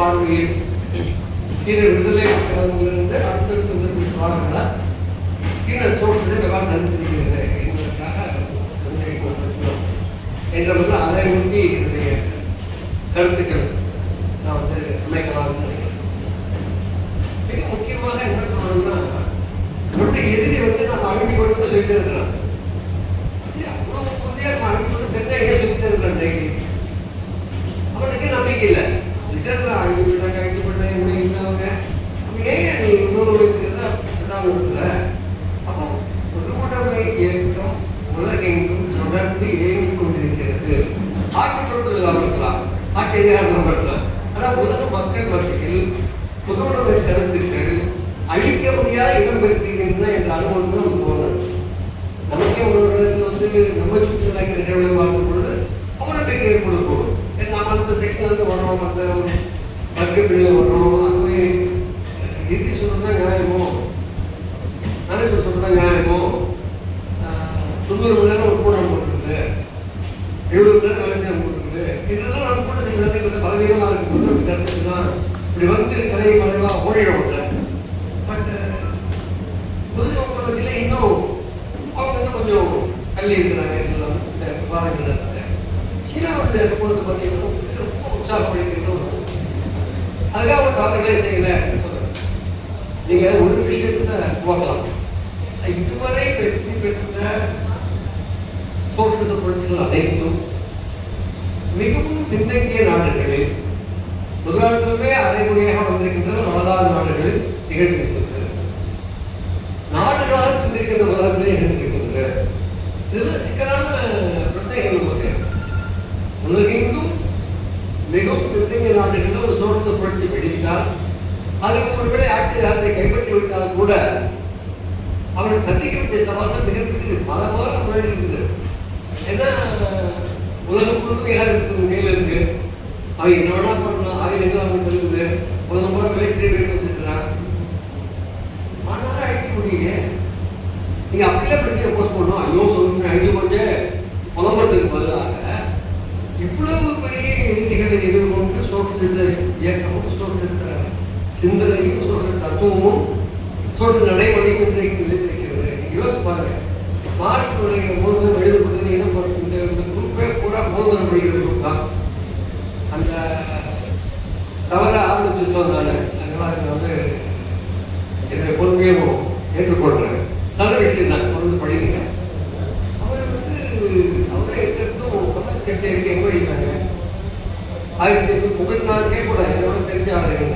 பார்வையில் சீன விடுதலை இருந்து அடுத்தடுத்து பாருங்களா சீன சோழத்தை எவ்வாறு சந்தித்திருக்கிறது என்பதற்காக என்ற அதை ஒட்டி என்னுடைய கருத்துக்கள் நான் அமைக்கலாம் நினைக்கிறேன். மிக முக்கியமாக என்ன சொல்லணும்னா என்னுடைய எதிரி நான் அழிஞ்சு கொண்டு சொல்லிட்டு இருக்கிறேன். சரி அவ்வளோ உறுதியாக அழிஞ்சு கொண்டு தெரிஞ்சா ஏன் சொல்லிட்டு இருக்கிறேன் டெய்லி அவனுக்கு நம்பிக்கை இல்லை அழிஞ்சு விட்டாங்க அழிஞ்சு பண்ணாங்க இல்லாமங்க ஏன் நீ இன்னொரு இருக்கிற அப்போ பொதுவுடைமை இயக்கம் உலகெங்கும் தொடர்ந்து இயங்கிக் கொண்டிருக்கிறது. ஆட்சி பொறுப்புகள் இருக்கலாம், ஆட்சி அதிகாரம் இருக்கலாம். ஆனால் உலக மக்கள் மத்தியில் பொதுவுடைமை கருத்துக்கள் அழிக்க முடியாத இடம் பெற்றிருக்கின்றன என்ற அனுபவம் நமக்கு போகணும். நமக்கே ஒரு இடத்துல நம்ம சுற்றுலா நிகழ்வு பார்க்கும் பொழுது அவனுக்கு ஏற்படுத்தணும். நம்ம அந்த செக்ஷன் வரோம், அந்த வர்க்க பிரிவில் வரோம், அதுவே இறுதி சொல்றதுதான் நியாயமோ, நினைப்பு சொல்றதுதான் நியாயமோ, 90 மணி நேரம் ஒரு கூட போட்டுருக்குது, 70 மணி நேரம் வேலை செய்ய போட்டுருக்குது, இதெல்லாம் நம்ம கூட செய்ய பலவீனமாக இருக்கும்போது கருத்து தான் இப்படி கலை மறைவாக ஓடிட. பட் பொது மக்கள் இன்னும் அவங்க கொஞ்சம் கல்வி இருக்கிறாங்க, விவாதங்கள் சீனாவில் பொழுது பார்த்தீங்கன்னா ரொம்ப உற்சாகப்படுத்திட்டு அதுக்காக ஒரு டாக்டர்களே செய்யல சொல்றேன். நீங்க ஒரு விஷயத்துல துவக்கலாம். இதுவரை வெற்றி பெற்ற சோசியலிச புரட்சிகள் அனைத்தும் மிகவும் பின்தங்கிய நாடுகளில் முதலாளித்துவமே அரைகுறையாக வந்திருக்கின்ற வரலாறு நாடுகளில் நிகழ்ந்திருக்கிறது. நாடுகளால் பின்னிருக்கின்ற வரலாறுகளே நிகழ்ந்திருக்கிறது. இதுல சிக்கலான பிரச்சனைகள் இருக்கு. உலகெங்கும் மிகவும் பின்தங்கிய நாடுகளில் ஒரு சோசியலிச புரட்சி வெடித்தால் அதுக்கு ஒருவேளை ஆட்சி அதிகாரத்தை கைப்பற்றி விட்டால் கூட அவர்கள் சந்திக்க வேண்டிய சவால்கள் மிகப்பெரிய பல முறையில் இருக்குது. ஏன்னா உலகம் முழுமையாக இருக்குது, கையில் இருக்கு. அவன் என்ன வேணா பண்ணலாம், ஆயுதங்கள் அவங்களுக்கு இருக்குது, உலகம் மூலம் மிலிட்டரி பேச வச்சிருக்கிறான். ஆனாலும் அழிக்க முடியல. நீங்க அப்படியே பிரச்சனை போஸ்ட் பண்ணோம், ஐயோ சொல்லுங்க அழிஞ்சு போச்சு புலம்புறதுக்கு பதிலாக இவ்வளவு பெரிய எதிரிகளை எதிர்கொண்டு சோசியலிச இயக்கமும் சோசியலிச சிந்தனையும் சோசியலிச தத்துவமும் சோசியலிச நடைமுறையும் இன்றைக்கு நிலைத்திருக்கிறது. யோசிச்சு பாருங்க, மார்க்ஸ் மூலதனம் எழுதப்பட்டது இந்த குரூப்பே பூரா மூலதனம் படிக்கிற குரூப் தான். அந்த தவற ஆரம்பிச்சு சொன்னாங்க. அதனால என்னுடைய பொறுமையும் ஏற்றுக்கொள்றேன். நல்ல விஷயம் தான், தொடர்ந்து படிக்கிறீங்க. அவர் அவரே கம்யூனிஸ்ட் கட்சி இருக்கு எங்க வைக்கிறாங்க 1934 கூட என்னோட தெரிஞ்ச ஆளுங்க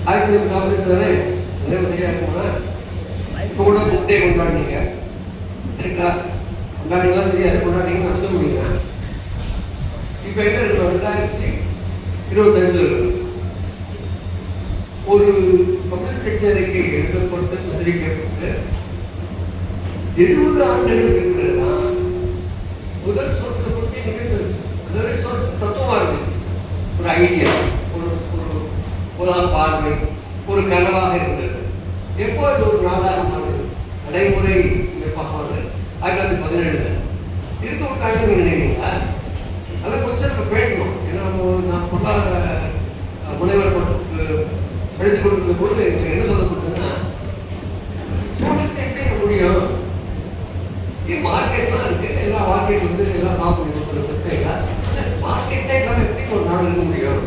1940 தானே நினைவு சரியா இருக்குமா? இப்போ கூட முட்டையை கொண்டாடினீங்க இருக்கா? கொண்டாடிங்களா தெரியாது, கொண்டாடிங்கன்னு நான் சொல்ல முடியுங்க. இப்போ என்ன இருக்கு? 2025 ஒரு கம்யூனிஸ்ட் கட்சி அறிக்கை எழுதப்பட்டு பிரசுரிக்கப்பட்டு 70 ஆண்டுகள் இருக்கிறதுனா முதல் சோர்ஸை பற்றி நிகழ்ந்தது. முதலே சோர்ஸ் தத்துவமாக இருந்துச்சு, ஒரு ஐடியா, ஒரு பார்வை, ஒரு கனவாக இருந்தது. எப்போ அது ஒரு நாடாக நடைமுறை பார்ப்பாங்க 1917 இருக்க விட்டாங்க நினைக்கிறீங்களா? அதை கொஞ்சம் நம்ம பேசணும். ஏன்னா நான் பொருளாதார முனைவர் படித்துக் கொடுக்கிற போது எனக்கு என்ன சொல்லப்பட்டதுன்னா, சோழத்தை எப்படி முடியும்? மார்க்கெட்லாம் இருக்கு, எல்லா மார்க்கெட் எல்லாம் சாப்பிட்டு கொடுக்குற பிரச்சனைகளா மார்க்கெட்டே எல்லாம் எப்படி ஒரு நாடு இருக்க முடியும்?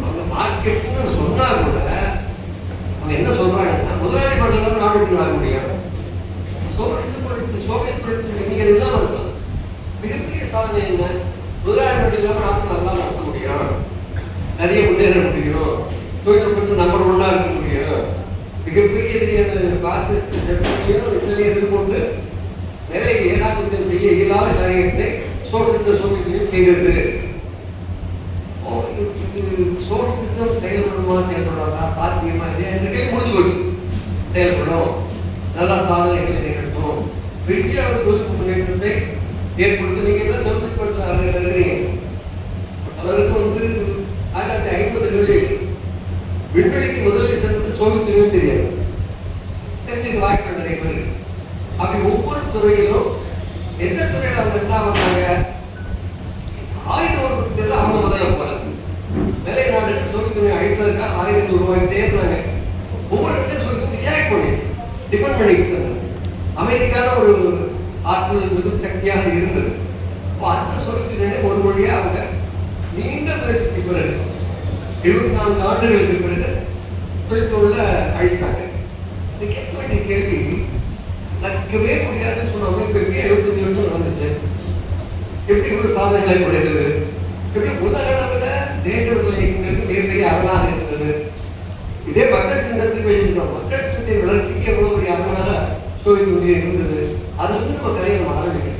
அவங்க மார்க்கெட்னு சொன்னா கூட அவங்க என்ன சொல்றாங்கன்னா முதலாளி படம் நாடு எப்படி வாங்க முடியும்? சோவியத் புரட்சி நீங்கள் இல்லாம இருக்கலாம். மிகப்பெரிய சாதனை என்ன? முதலாளி இல்லாம நாட்டு நல்லா நடத்த முடியும், நிறைய முன்னேற முடியும், தொழில்நுட்பத்தில் நம்பர் 1 இருக்க முடியும். மிகப்பெரிய பாசிஸ்ட் ஜெர்மனியும் இத்தாலியும் எதிர்கொண்டு வேலை ஏகாதிபத்தியம் செய்ய இயலாத காரியத்தை சோசியலிசம் செய்கிறது. சோசியலிசம் செயல்படுமா செயல்படாதா சாத்தியமா இல்லையா முடிஞ்சு போச்சு. செயல்படும், நல்ல சாதனைகளை நிகழ்த்தும், பெரிய தொழில்நுட்ப முன்னேற்றத்தை ஏற்படுத்த நீங்க எல்லாம் தொழில்நுட்பத்தில் அவருக்கு 1950களில் விண்வெளிக்கு முதலில் சென்று சோவியத் தெரியாது, தெரிஞ்சுக்க வாய்ப்பு நிறைய பேர். அப்படி ஒவ்வொரு துறையிலும் எந்த துறையில் அவங்க என்ன பண்ணாங்க? ஆயுத உற்பத்தியில் அவங்க முதல்ல போறாங்க. வேலை நாடுகள் சோவியத் யூனியன் அழிப்பதற்காக ஆயுதங்கள் உருவாக்கிட்டே இருந்தாங்க. ஒவ்வொரு இடத்தையும் சோவியத் ரியாக்ட் பண்ணிச்சு, டிஃபெண்ட் பண்ணிக்கிட்டு இருந்தாங்க. அமெரிக்கான ஒரு ஆற்றல் மிக சக்தியாக இருந்தது. அப்போ அந்த சோவியத் யூனியனை ஒரு மொழியாக அவங்க நீண்ட முயற்சிக்கு பிறகு 74 ஆண்டுகளுக்கு பிறகு தொழிற்கொள்ள அழிச்சிட்டாங்க. இது கேட்க வேண்டிய கேள்வி, நடக்கவே முடியாதுன்னு சொன்ன அமைப்பு 75 வருஷம் நடந்துச்சு. எப்படி ஒரு சாதனைகளை குறைந்தது, எப்படி உலக அளவில் தேச விடுதலைங்கிறது மிகப்பெரிய அரணாக இருந்தது. இதே மக்கள் சின்னத்தில் பேசிட்டோம், மக்கள் சின்னத்தின் வளர்ச்சிக்கு எவ்வளவு பெரிய அரணாக சோவியத் யூனியன் இருந்தது. அது வந்து நம்ம கதையை நம்ம ஆரம்பிக்கிறோம்.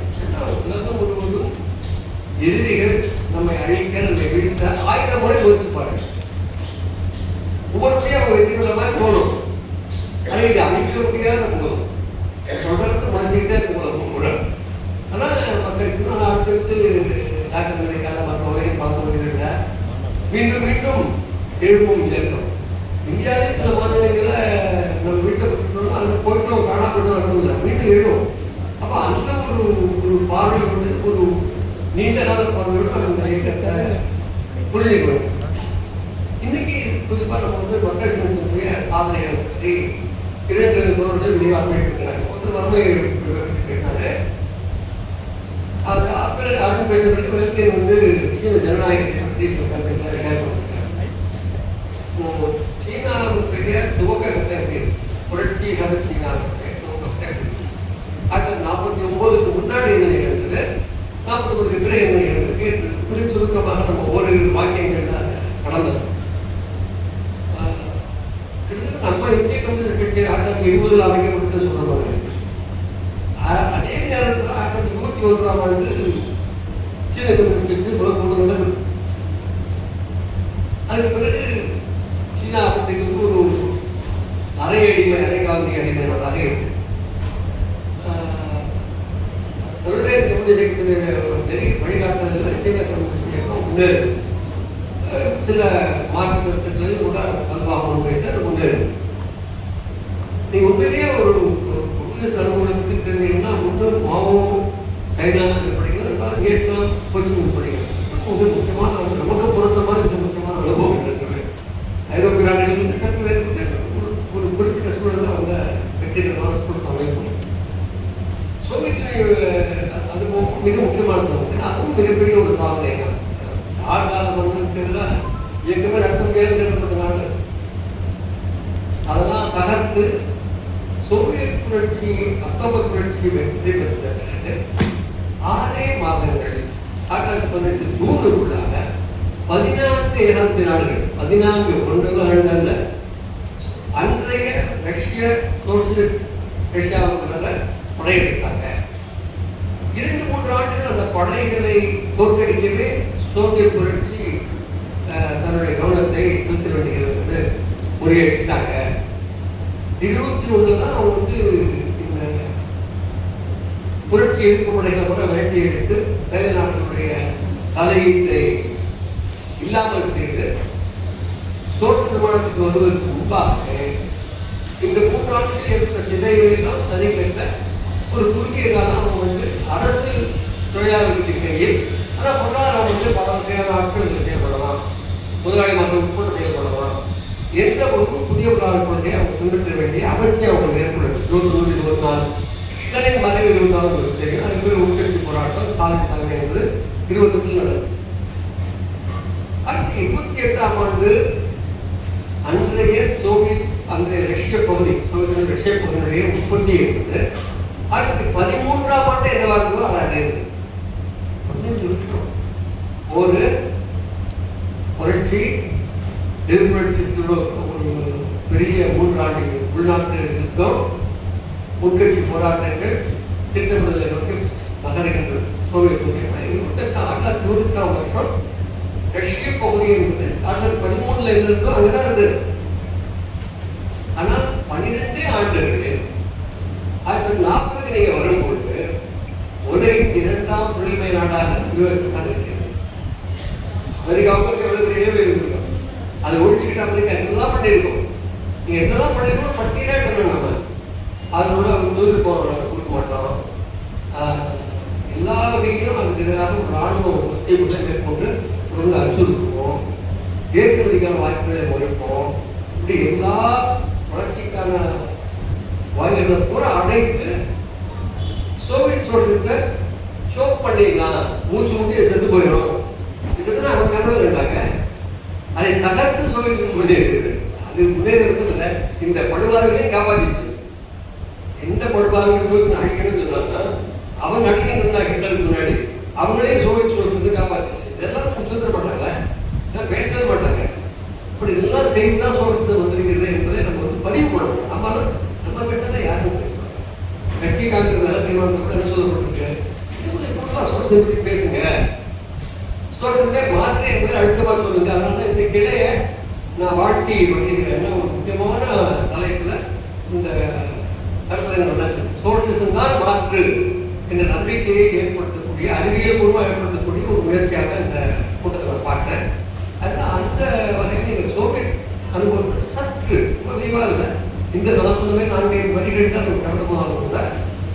உலகம் முழுவதும் எதிரிகள் நம்மை அழிக்க நம்மை வீழ்த்த 1000 முறை முயற்சிப்பாங்க. ஒவ்வொரு முறையும் அவங்க வெற்றி பெற மாதிரி தோணும். ஆனால் இது அமைக்க முடியாத போதும் தொடர்ந்து மறைச்சிக்கிட்டே இருக்கும் கூட. ஆனால் மக்கள் சின்ன நாட்டுக்கு டாக்டர் கிடைக்காத மற்றவரையும் பார்க்க முடியல. மீண்டும் மீண்டும் எழுப்பும் இயக்கம். இந்தியாவிலே சில மாநிலங்களில் நம்ம வீட்டை பற்றினோம், அதில் போயிட்டோம் காணாப்பட்டோம் அர்த்தம் மீண்டும் எழுவும். அப்போ அந்த ஒரு பார்வை வந்து ஒரு நீண்ட கால பார்வையோடு அந்த இயக்கத்தை புரிஞ்சுக்கணும். இன்னைக்கு குறிப்பாக நம்ம வந்து மக்கள் சின்னத்தினுடைய சாதனைகளை பற்றி 2 தோழர்கள் விரிவாக பேசியிருக்கிறாங்க. ஒருத்தர் வறுமை கேட்டாரு. அது பிறகு அருண் பேசுறதுக்கு வெளியே வந்து சீன ஜனநாயகத்தை பற்றி சில கருத்துக்களை சீனாவுடைய துவக்கத்தை புரட்சிகர சீனாவுடைய துவக்கத்தை அது 49க்கு முன்னாடி என்ன நிகழ்ந்தது, 49க்கு பிறகு என்ன நிகழ்ந்தது சுருக்கமாக நம்ம ஓரிரு வாக்கியங்கள் தான் நடந்தது. நம்ம இந்திய கம்யூனிஸ்ட் கட்சி 1920 அமைக்கப்பட்டு சொல்றாங்க. அதே நேரத்தில் 1921ஆம் ஆண்டு சீன கம்யூனிஸ்ட் கட்சி கொண்டு அதுக்கு பிறகு சீனா அப்படிங்கிறது ஒரு அரையடிமை அரைகாந்தி அடிமையாக இருக்கு. சர்வதேச கம்யூனிஸ்ட் கட்சியுடைய வழிகாட்டுதல் சீன கம்யூனிஸ்ட் இயக்கம் முன்னேறு சில மாற்று கருத்துக்களில் கூட பல்வாக முன்வைத்து முன்னேறு. நீங்க உண்மையிலேயே ஒரு கம்யூனிஸ்ட் அனுபவத்துக்கு தெரிஞ்சீங்கன்னா முன்னூறு மாவோ சைனா படிக்கிறோம், வியட்நாம் கோச்சிங் படிக்கிறோம். மிக முக்கியமான நமக்கு பொருத்தமான மிக முக்கியமான அனுபவம் இருக்குது. ஐரோப்பிய நாடுகளிலிருந்து சற்று வேறுபட்டு ஒரு குறிப்பிட்ட சூழலில் அவங்க வெற்றிகரமான ஸ்போர்ட்ஸ் அமைப்பு. சோவியத் அனுபவம் மிக முக்கியமானது. அதுவும் மிகப்பெரிய ஒரு சாதனை தான். ஆழ்காலம் வந்திருக்கிறதுல இயக்கமே நடக்கும் கேள்விப்பட்டதுனால அதெல்லாம் தகர்த்து சோவியத் புரட்சி அக்டோபர் புரட்சி வெற்றி பெற்ற 6 மாதங்கள் 1918 ஜூனுக்குள்ளாக 14 இனத்து நாடுகள் 14 ஒன்றுகள் அன்றைய ரஷ்ய சோசியலிஸ்ட் ரஷ்யாவுக்குள்ள படையெடுத்தாங்க. 2-3 ஆண்டுகள் அந்த படைகளை தோற்கடிக்கவே சோவியத் புரட்சி தன்னுடைய கவனத்தை செலுத்த வேண்டியது முறியடிச்சாங்க. 21 தான் அவங்க வந்து இந்த புரட்சி எதிர்ப்பு படைகளை கூட வேண்டி எடுத்து வேலை நாட்டினுடைய தலையீட்டை இல்லாமல் செய்து சோற்று நிர்மாணத்துக்கு வருவதற்கு முன்பாக இந்த 3 ஆண்டுகளில் ஏற்பட்ட சிதைவையெல்லாம் சரி பெற்ற ஒரு குறுகிய காலம் அவங்க வந்து அரசு தொழிலாளர்களுக்கு கையில், ஆனால் பொருளாதாரம் வந்து பல வகையான ஆட்கள் செயல்படலாம், முதலாளி மக்கள் உட்பட செயல்படலாம் என்ற ஒரு புதிய பொருளாதார கொள்கையை அவங்க பின்பற்ற வேண்டிய அவசியம் அவங்களுக்கு ஏற்படுது. 24 ஸ்டாலின் மறைவு 24 தெரியும். அதுக்கு பேர் உட்கட்சி போராட்டம் ஸ்டாலின் தலைமை என்பது 25 நடந்தது. அடுத்து 28ஆம் ஆண்டு அன்றைய சோவியத் அன்றைய ரஷ்ய பகுதி ரஷ்ய பகுதியினுடைய உற்பத்தி இருந்தது. அடுத்து 13ஆம் ஆண்டு என்னவா இருந்ததோ அது அடையுது. ஒரு புரட்சி எதிர்ப்புரட்சியோட ஒரு பெரிய 3 ஆண்டுகள் உள்நாட்டு யுத்தம், உட்கட்சி போராட்டங்கள், திட்டமிடலை நோக்கி நகர்கின்றது. சோவியத் யூனியன் 1928ஆம் வருஷம் ரஷ்ய பகுதி என்பது 1913 இருந்தோ அங்கதான் இருந்தது. ஆனால் 12 ஆண்டுகளில் 1940 நீங்க வரும்போது உலகின் 2ஆம் தொழில்மை நாடாக யுஎஸ்எஸ்ஆர் இருக்கிறது. அமெரிக்காவுக்கு எவ்வளவு பெரிய இருந்திருக்கும், அதை ஒழிச்சுக்கிட்டு அமெரிக்கா என்னெல்லாம் பண்ணியிருக்கோம். நீங்க என்னெல்லாம் பண்ணிருக்கோம் பட்டியலே பண்ணணும். நம்ம அதோட தொழில் கொடுக்க மாட்டோம். எல்லா வகையிலும் அதுக்கு எதிராக ராணுவ முஸ்லீம்களை மேற்கொண்டு தொடர்ந்து அச்சுறுத்துவோம். ஏற்றுமதிக்கான வாய்ப்புகளை ஒழிப்போம். இப்படி எல்லா வளர்ச்சிக்கான வாய்ப்புகளை பூரா அடைத்து சோவியத் சோழத்தை சோக் பண்ணிடலாம், மூச்சு மூட்டியை செத்து போயிடும். இதுதான் அவங்க கனவு இருந்தாங்க. அதை தகர்த்து சோவியத் முன்னேறியது. அது முன்னேறதுல இந்த படுவார்களையும் காப்பாற்றிச்சு. எந்த படுவார்கள் சோவியத் அழிக்கணும்னு சொன்னாங்க, அவங்க அழிக்கணும் ஹிட்லருக்கு முன்னாடி அவங்களே சோவியத் சோழத்தை காப்பாற்றிச்சு. இதெல்லாம் சுதந்திர மாட்டாங்க, இதெல்லாம் பேசவே மாட்டாங்க. இப்படி இதெல்லாம் செய்து தான் சோவியத் வந்திருக்கிறது என்பதை நம்ம வந்து பதிவு பண்ணணும். நம்ம பேசுறதா யாரும் பேசுவாங்க. கட்சி காலத்துல என்ன சொல்லப்பட்டிருக்கு, சோழத்தை பேசுங்க, சோழத்தை மாற்று என்பதை அழுத்தமா சொல்லுங்க. அதனால இந்த கிளைய நான் வாழ்க்கை பண்ணிக்கிறேன். ஒரு முக்கியமான தலைப்புல இந்த சோழசிசம் தான் மாற்று என்ற நம்பிக்கையை ஏற்படுத்தக்கூடிய, அறிவியல் பூர்வமாக ஏற்படுத்தக்கூடிய ஒரு முயற்சியாக இந்த கூட்டத்தில் பார்த்தேன். அதனால் அந்த வகையில் நீங்கள் சோவியத் அனுபவத்தை சற்று விரிவாக இல்லை, இந்த நான் சொன்னவே 4 வரிகள் தான் கடந்து போனாலும் கூட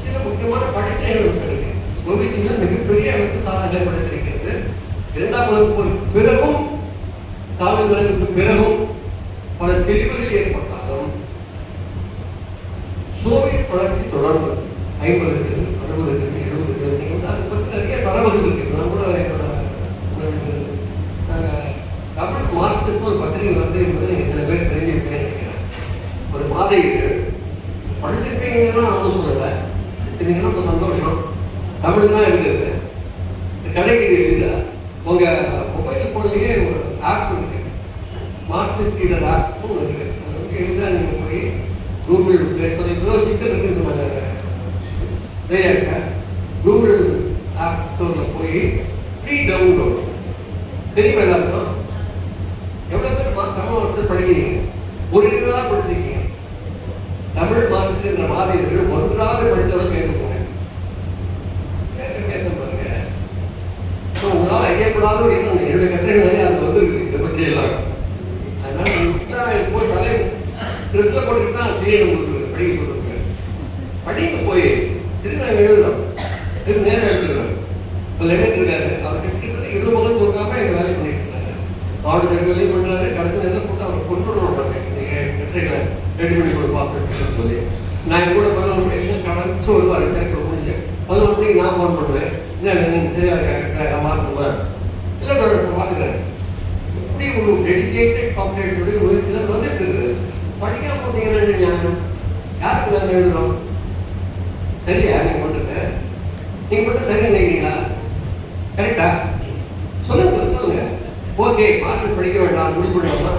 சில முக்கியமான படிப்புகள் இருக்கு. சோவியத் யூனியன் மிகப்பெரிய அமைப்பு சாதனைகளை படைத்திருக்கிறது. 2ஆம் உலகப் போருக்கு பிறகும் ஸ்டாலின் மறைவுக்கு பிறகும் பல தெளிவுகள் ஏற்பட்டாலும் சோவியத் வளர்ச்சி தொடர்ந்து 50க்கு 60க்கு 70க்கு அதை பற்றி நிறைய தகவல்கள் இருக்கு. நான் கூட தமிழ் மார்க்சிஸ்ட் ஒரு பத்திரிகை வந்து என்பது நீங்கள் சில பேர் தெரிஞ்சிருப்பேன் நினைக்கிறேன். ஒரு மாத இது படிச்சிருப்பீங்கன்னா நான் சொல்லலை, படிச்சிருந்தீங்கன்னா ரொம்ப சந்தோஷம். தமிழ் தான் இருந்தது. கடைக்கு எழுத உங்கள் மொபைல் ஃபோன்லேயே ஒரு ஆப் இருக்கு, மார்க்சிஸ்ட் ரீடர் ஆப்னு இருக்கு. அது வந்து எழுத நீங்கள் போய் கூகுள் பிளே ஸ்டோர் இப்போ சிக்கல் இருக்குன்னு சொன்னாங்க, கூகுள் ஆப் ஸ்டோரில் போய் ஃப்ரீ டவுன்லோட். தெரியுமா எல்லாருக்கும்? எவ்வளோ பேர் தமிழ் மார்க்சிஸ்ட் படிக்கிறீங்க? ஒரு இதுதான் படிச்சிருக்கீங்க. தமிழ் மார்க்சிஸ்ட் என்ற மாதிரிகள் ஒன்றாவது படித்தவர்கள் பேச போங்க, பேச பாருங்க. உங்களால் ஐயப்படாத என்னுடைய கட்டுரைகளே அது வந்து இதை பற்றி எல்லாம். அதனால போய் தலை ட்ரெஸ்ல போட்டுட்டு தான் சீரியல் உங்களுக்கு படிக்க சொல்லுங்க. படிக்க போய் இது நாங்கள் எழுதுறோம், இது நேரம் எடுத்துக்கிறோம். இப்போ லெனின் இருக்காரு, அவர் கிட்டத்தட்ட 20 முகம் கொடுக்காம எங்கள் வேலை பண்ணிட்டு இருக்காரு. மாவட்ட வேலையும் பண்ணுறாரு. கடைசி நேரம் கொடுத்து அவர் கொண்டு வரணும். நீங்கள் கட்டுரைகளை ரெடி பண்ணி கொடுப்பா பேசுகிறேன் சொல்லி நான் என் கூட 11 மணிக்கு கடைசி வருவார். சரி முடிஞ்சு 11 மணிக்கு நான் ஃபோன் பண்ணுவேன். இல்லை நீங்கள் சரியாக மாற்றுவேன், இல்லை பார்த்துக்கிறேன். இப்படி ஒரு டெடிக்கேட்டட் காம்பரேட்டோட முயற்சி தான் வந்துட்டு இருக்குது. படிக்காம போட்டீங்கன்னா ஞானம் யாருக்கு நாங்கள் எழுதுறோம்? சரியா நீங்கள் பண்ணுறது? நீங்கள் மட்டும் சரி நினைக்கிறீங்களா? கரெக்டா? சொல்லுங்க. ஓகே, மாஸ்டர் படிக்க வேண்டாம், முடிவு பண்ணுவோமா?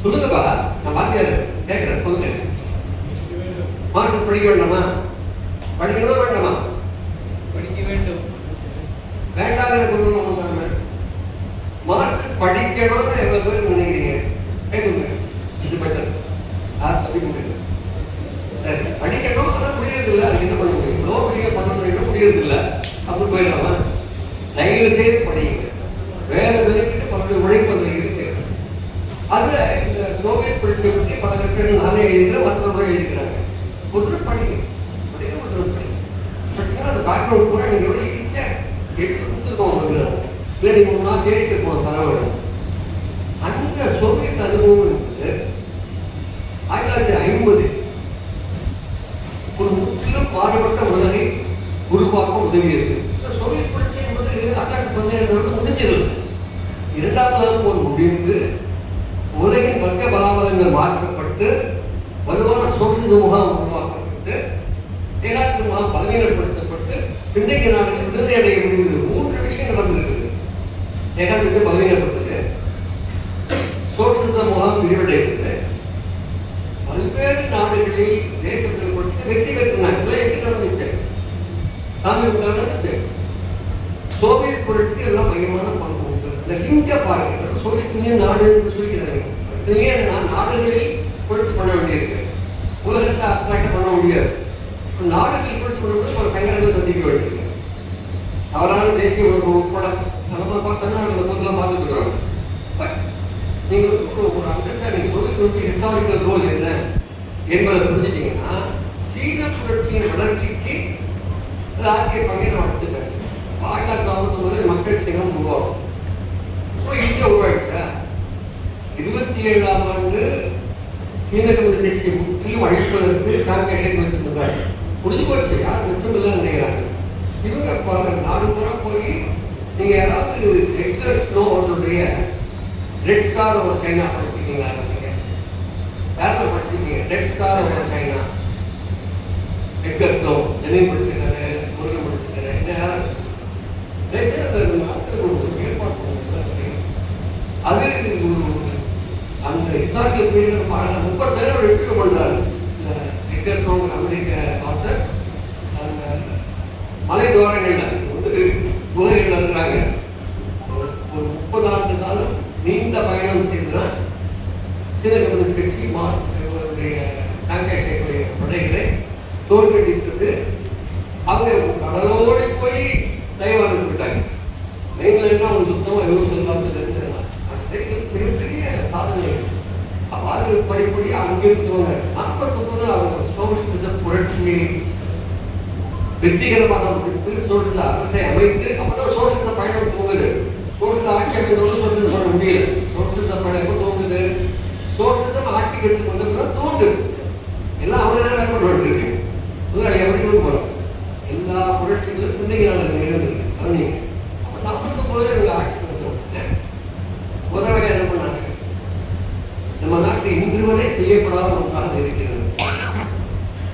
சொல்லுங்கப்பா, நான் வாத்தியார் கேட்குறேன், சொல்லுங்க. மாஸ்டர் படிக்க வேண்டாமா? படிக்கணுமா வேண்டாமா? படிக்க வேண்டும். வேண்டாங்கிற கொண்டு மார்க்சிஸ்ட் படிக்கணும்னு எவ்வளோ பேர் நினைக்கிறீங்க? கேட்குங்க, இது பெட்டர். அப்படி முடியாது. சரி, படிக்கணும், ஆனால் முடியறது இல்லை. அது என்ன பண்ண முடியும்? இவ்வளோ பெரிய பண்ண முடியும், முடியறது இல்லை. அப்படி போயிடலாமா? தயவு செய்து படிங்க. வேலை விலைக்கிட்டு பல உழைப்பு இருக்கு. அதுல இந்த சோவியத் புரட்சியை பற்றி பல கட்டுரைகள் நானே எழுதுகிறேன், மற்றவர்கள் எழுதுகிறாங்க. ஒன்று படிங்க, ஒன்று படிங்க. படிச்சீங்கன்னா அந்த பேக்ரவுண்ட் கூட நீங்கள் எவ்வளோ ஈஸியாக எடுத்து கொடுத்துருக்கோம். இல்லை நீங்கள் ஒன்றா தேடிட்டு போகணும் தரவில்லை. அந்த சோவியத் அனுபவம் என்பது 1950 ஒரு முற்றிலும் மாறுபட்ட உலகை உருவாக்க உதவியது. சோவியத் புரட்சி என்பது 1917 முடிஞ்சது. 2ஆம் உலகப் போர் முடிந்து உலகின் வர்க்க பலாபலங்கள் மாற்றப்பட்டு வலுவான சோசியலிச முகாம் உருவாக்கப்பட்டு ஏகாதிபத்திய முகாம் பலவீனப்படுத்தப்பட்டு பின்னைக்கு நாடுகள் விடுதலை அடைய முடிந்தது. 3 விஷயங்கள் நடந்திருக்குது. ஏகாதிபத்தியம் பலவீனப்பட்டது, சோசியலிச முகாம் விரிவடைந்தது, பல்வேறு நாடுகளில் தேசத்தில் புரட்சிக்கு வெற்றி பெற்றினாங்க. எப்படி நடந்துச்சு? சாமி நடந்துச்சு. சோவியத் புரட்சிக்கு எல்லாம் மையமான பங்கு உண்டு. இந்த லிங்க பாருங்க, சோவியத் யூனியன் நாடு என்று சொல்லிக்கிறாங்க. நாடுகளில் புரட்சி பண்ண வேண்டியிருக்கு. உலகத்தை அட்ராக்ட் பண்ண முடியாது. நாடுகளில் புரட்சி பண்ணும்போது பல சங்கடங்கள் சந்திக்க வேண்டியிருக்கு. தவறான தேசிய உணர்வு உட்பட நம்ம பார்த்தோம்னா முதல்ல பார்த்துக்கிறாங்க. நீங்கள் ஒரு அண்டர்ஸ்டாண்டிங் சோவியத் ஹிஸ்டாரிக்கல் ரோல் என்ன என்பதை புரிஞ்சுட்டீங்கன்னா சீன புரட்சியின் வளர்ச்சிக்கு ஆகிய பங்கை நம்ம எடுத்துட்டேன். 1949 மக்கள் சிங்கம் உருவாகும். ரொம்ப ஈஸியாக உருவாயிடுச்சா? 27ஆம் ஆண்டு சீன கம்யூனிஸ்ட் கட்சியை முற்றிலும் அழிப்பதற்கு சாங்கியேஷன் வச்சிருந்தாங்க. முடிஞ்சு போச்சு, யார் மிச்சம் இல்லைன்னு நினைக்கிறாங்க. இவங்க நாடு பூரா போய் நீங்க யாராவது எட்கர் ஸ்னோவுடைய ரெட் ஸ்டார் ஓவர் சைனா படிச்சிருக்கீங்களா? நீங்க யாரும் படிச்சிருக்கீங்க? Red Star Over China. Edgar Snow என்னையும் படிச்சிருக்காரு, முருகன் படிச்சிருக்காரு. என்ன யாரும் அது அந்த ஹிஸ்டாரிக்கல் பீரியட் 30 பேர் எடுத்துக்க பண்றாரு. அமெரிக்க ஆத்தர் அந்த மலை துவாரங்கள்ல குகைகள் இருக்கிறாங்க. ஒரு 30 ஆண்டு காலம் நீண்ட பயணம் செய்துதான் சீன கம்யூனிஸ்ட் கட்சி இவருடைய சாங்கியேஷனுடைய படைகளை தோற்கடித்தது. அவங்க கடலோடு போய் தைவானுக்கு விட்டாங்க. மெயின்லேருந்து அவங்க சுத்தமாக எவ்வளோ செல்வாக்கு மிகப்பெரிய சாதனை. அப்போ அது படிப்படி அங்கே இருந்தவங்க 49 அவங்க சோசியலிச புரட்சியை வெற்றிகரமாக முடித்து சோசியலிச அரசை அமைத்து அப்பதான் சோசியலிச பயணம் தூங்குது. சோசியலிச ஆட்சி அமைந்தோடு சோசியலிசம் பண்ண முடியல. சோசியலிச பயணம் தூங்குது, சோசியலிசம் ஆட்சிக்கு எடுத்து கொண்டு தோங்குது. எல்லாம் அவங்க என்ன கொண்டு இருக்கு முதலாளி எப்படி போகிறோம். எல்லா புரட்சிகளும் பிள்ளைகளால் நிகழ்ந்துருக்கு. கவனிங்க. அப்போ 49 எங்க ஆட்சி வந்தோம். முதல்ல என்ன பண்ணாங்க? நம்ம நாட்டில் இன்று வரை செய்யப்படாத ஒன்றாக இருக்கிறது.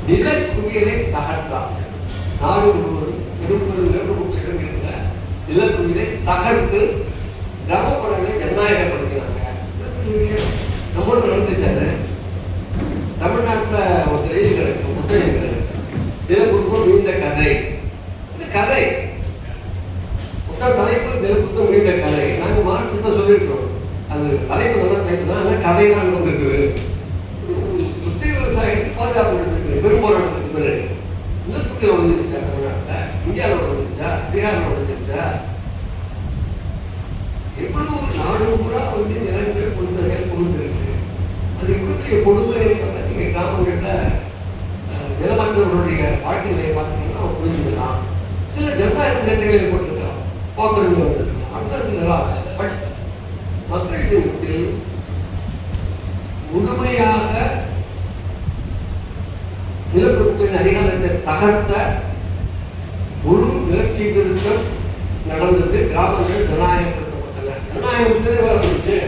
நில குவியலை தகர்த்தார். நாடு முழுவதும் 20 இருந்த நிலக்குவியலை தகர்த்து கிராமப்புறங்களை ஜனநாயகப்படுத்தினாங்க. நம்மளோட நடந்துச்சாரு. தமிழ்நாட்டில் ஒரு எழுதிகளுக்கு புத்தகங்கள் தினப்புத்தம் நீண்ட கதை. இந்த கதை புத்தக தலைப்பு தினப்புத்தம் நீண்ட கதை. நாங்கள் மார்க்சிஸ்ட் தான் சொல்லியிருக்கோம். அது தலைப்பு நல்லா டைப்பு தான். ஆனால் கதையெல்லாம் கொண்டு இருக்குது. புத்தக விவசாயிகள் பாதுகாப்பு பெரும் போராட்டத்துக்கு பிறகு இந்துஸ்தியில் வந்துருச்சா? தமிழ்நாட்டில், இந்தியாவில் வந்துருச்சா, பீகாரில் வந்துருச்சா? எவ்வளவு நாடு பூரா வந்து நிலங்கள் புதுசாக கொண்டு இருக்கு. அது எவ்வளவு கொடுமை பார்த்தா நீங்கள் கிராமங்களில் நிலமற்றவர்களுடைய வாழ்க்கை நிலையை பார்த்தீங்கன்னா அவங்க புரிஞ்சுக்கலாம். சில ஜனநாயக நிலைகளை போட்டிருக்கலாம், போக்குவரத்து வந்துருக்கலாம். அடுத்த சில மக்கள் சமூகத்தில் முழுமையாக நிலப்பரப்பின் அதிகாரத்தை தகர்த்த முழு நிலச்சி திருத்தம் நடந்தது. கிராமங்கள் ஜனநாயகப்படுத்தப்பட்டன. ஜனநாயகம் வந்துச்சு.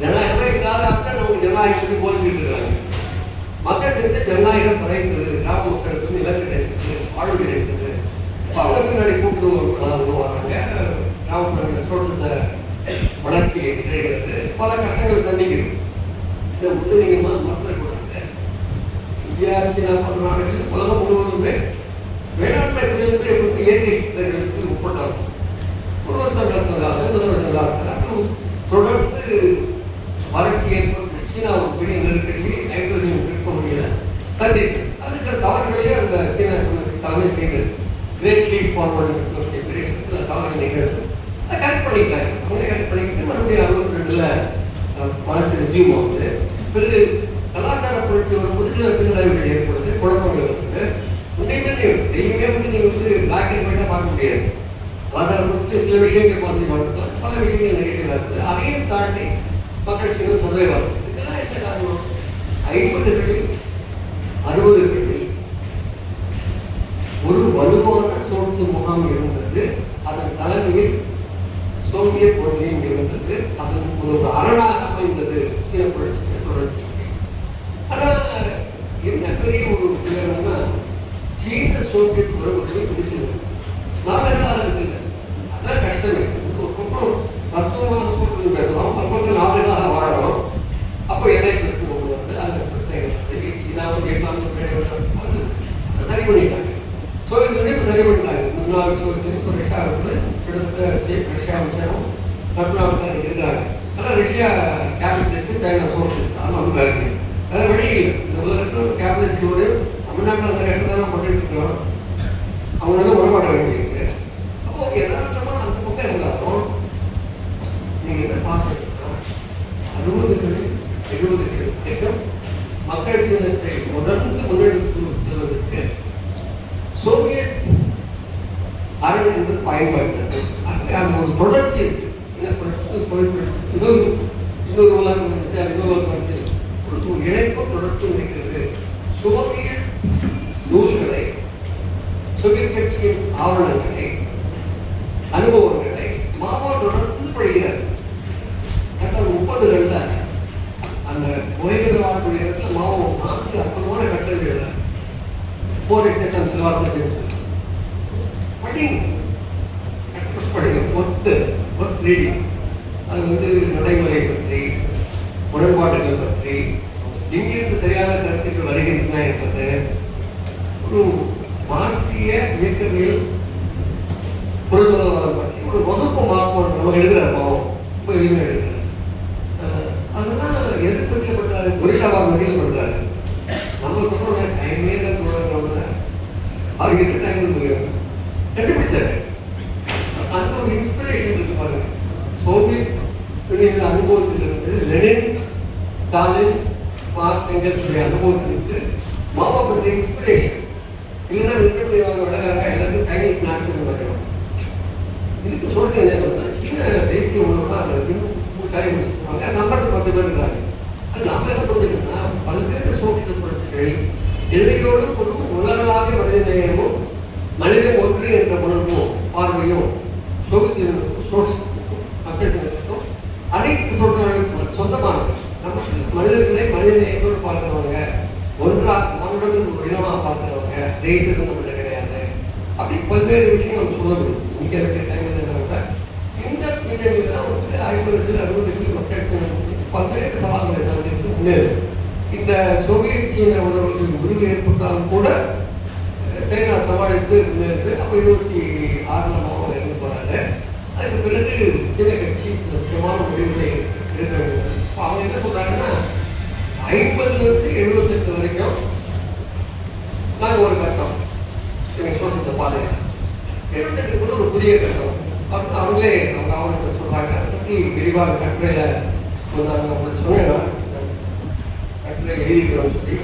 ஜனநாயகமே இல்லாத நமக்கு ஜனநாயகத்தை போச்சுட்டு இருக்காங்க. மக்கள் சேர்ந்து ஜனநாயகம் குறைக்கிறது. கிராம மக்களுக்கு நிலம் கிடைக்கிறது, வாழ்வு கிடைக்கிறது. அவங்க பின்னாடி கூப்பிட்டு வராங்க. கிராமப்புறங்களில் சொல்றத வளர்ச்சியை கிடைக்கிறது. பல கஷ்டங்கள் சந்திக்கிறது. இதை முன்னணிகமாக மக்கள் கொடுத்தாங்க. இந்தியா, சீனா போன்ற நாடுகளில் உலகம் முழுவதுமே வேளாண்மை தொழில்நுட்ப இயற்கை சித்தர்களுக்கு உட்பட்டாங்க. ஒருவர் சங்காரத்தில் தொடர்ந்து வறட்சி ஏற்பட்டு சீனாவுக்கு பெரிய நெருக்கடி, ஹைட்ரோஜன் விற்க முடியல, சந்திப்பு. அது சில தவறுகளையே அந்த சீனா தலைமை செய்தது. கிரேட் லீப் ஃபார்வர்டு பெரிய சில தவறுகள் நிகழ்வு. அதை கரெக்ட் பண்ணிட்டாங்க. அவங்க கரெக்ட் பண்ணிக்கிட்டு மறுபடியும் 62 மனசு ரெசியூம் ஆகுது. பிறகு கலாச்சார புரட்சி வரும்போது சில பின்னடைவுகள் ஏற்படுது, குழப்பங்கள் இருக்குது. டெய்லியுமே வந்து நீங்கள் வந்து பிளாக் அண்ட் ஒயிட்டாக பார்க்க முடியாது. கலாச்சார புரட்சிக்கு சில விஷயங்கள் பாசிட்டிவ் பார்க்கலாம், பல விஷயங்கள் நெகட்டிவாக இருக்குது. அதையும் தாண்டி மக்கள் சில சர்வே வருது. இதெல்லாம் என்ன காரணம்? 50களில் 60களில் ஒரு வலுவான சோர்ஸ் முகாம் இருந்தது. அதன் தலைமையில் சோவியத் ஒன்றியம் இருந்தது. அது ஒரு அரணாக அமைந்தது சீன புரட்சி தொடர்ச்சி. ஆனால் என்ன பெரிய ஒரு பிள்ளைன்னா சீன சோவியத் உறவுகளை விரிசல் நாடுகளாக இருக்குல்ல. அதான் கஷ்டமே. ஒரு பக்கம் மருத்துவமாக பேசலாம், பக்கம் நாடுகளாக வாழணும். அப்போ எதை பிரச்சனை கொண்டு வந்து அந்த பிரச்சனை சீனாவும் வியட்நாமும் சரி பண்ணிட்டாங்க. சோவியத் யூனியன் சரி பண்ணிட்டாங்க. முன்னாள் சோவியத் யூனியன் ரஷ்யா வந்து கிட்டத்தட்ட ரஷ்யா வச்சாலும் கட்னாவில் இருக்கிறாங்க. ஆனால் ரஷ்யா கேபிட்டலுக்கு சைனா சோசியலிஸ்ட் ஆனால் அவங்க இருக்கு. வேறு வழி இல்லை. இந்த உலகத்தில் கேபிட்டலிஸ்டோடு தமிழ்நாட்டில் அந்த கஷ்டத்தான் பண்ணிட்டு இருக்கோம். அவங்களால உடம்பாட வேண்டியிருக்கு. அப்போ எதார்த்தமாக அந்த பக்கம் இருந்தாலும் நீங்கள் என்ன பார்த்துருக்கீங்கன்னா 60களில் 70களில் மக்கள் சீனத்தை தொடர்ந்து முன்னெடுத்து செல்வதற்கு சோவியத் அரண் என்பது பயன்படுத்தது. அந்த ஒரு தொடர்ச்சி இருக்கு. இன்னொரு உலகம் வந்துச்சு, இன்னொரு உலகம் வந்துச்சு. ஒரு இணைப்பும் தொடர்ச்சியும் இருக்கிறது. சோவியத் நூல்களை, சோவியத் கட்சியின் ஆவணங்களை, அனுபவங்களை மாவோ தொடர்ந்து படுகிறார். 30களில் அந்த கோயில்கள் வாழக்கூடிய இடத்துல மாவோ 4 அற்புதமான கட்டளை எழுதார். போரேசன் திருவாரூர் படிங்க, கஷ்டப்பட்டு படிங்க. ஒத்து ரீடிங். அது வந்து நடைமுறை பற்றி, உடன்பாடுகள் பற்றி, எங்கிருந்து சரியான கருத்துக்கள் வருகின்றன என்பது ஒரு மார்க்சிய இயக்கவியல் பொருளாதாரம் பற்றி ஒரு வகுப்பு மார்க்கம் நம்ம எழுதுறாரு. பாவம் ரொம்ப எளிமையாக எழுதுறாரு. அதெல்லாம் எது குறிக்கப்பட்டாரு? கொரில்லாவாக வகையில் பண்றாரு. நம்ம சொல்றோம் டைமே தான் அவர்கிட்ட டைம் கண்டுபிடிச்சாரு. அந்த ஒரு இன்ஸ்பிரேஷன் இருக்கு பாருங்க. சோவியத் யூனியன் அனுபவத்திலிருந்து லெனின், ஸ்டாலின், மார்க்ஸ், எங்கெல்ஸுடைய அனுபவத்திலிருந்து மாவோ பற்றிய இன்ஸ்பிரேஷன். இல்லைன்னா வடகாக எல்லாத்தையும் சைனீஸ் நாட்டுக்கு வைக்கணும். இதுக்கு சொல்றது என்ன சொல்றா, சீன தேசிய உணவுனா அதை சொல்லுவாங்க. நம்பருக்கு 10 பேர் இருக்காங்க. அது நாம என்ன சொல்றீங்கன்னா, பல்வேறு சோசியல் புரட்சிகள் எல்லையோடு ஒரு உலகளாவிய மனித நேயமும் மனித ஒன்று என்ற உணர்வும் பார்வையும் மக்களுக்கும் அனைத்து சோழர்களுக்கும் சொந்தமானது. நமக்கு மனிதர்களை மனித நேயத்தோடு பார்க்கிறவங்க, ஒன்றாக நம்மளுடன் ஒரு இனமாக பார்க்கிறவங்க, தேசத்துக்கு நம்மகிட்ட கிடையாது. அப்படி பல்வேறு விஷயம் நம்ம சொல்ல முடியும். இங்கே இருக்க டைமில் என்னன்னா, இந்த பின்னணியில் தான் வந்து 50 60 மக்கள் பல்வேறு சவால்களை சந்தித்து முன்னேறும். இந்த சோவியத் சீன உணர்வுகளின் முடிவு ஏற்பட்டாலும் கூட சைனா சமாளித்து முன்னேறுது. அப்போ 26 மாவோ இருந்து போறாங்க. அதுக்கு பிறகு சீன கட்சி சில முக்கியமான முடிவுகளை எடுக்க வேண்டும். அவங்க என்ன சொல்றாங்கன்னா, 50லிருந்து 78 வரைக்கும் நாங்கள் ஒரு கட்டம் சோசியத்தை பாதையா 78 கூட ஒரு புதிய கட்டம் அப்படின்னு அவங்களே அவங்க ஆவணத்தை சொல்றாங்க. அதை பற்றி விரிவாக கட்டுரையில சொன்னாங்க. சொன்னா கட்டுரை எழுதிக்கிறோம்னு சொல்லி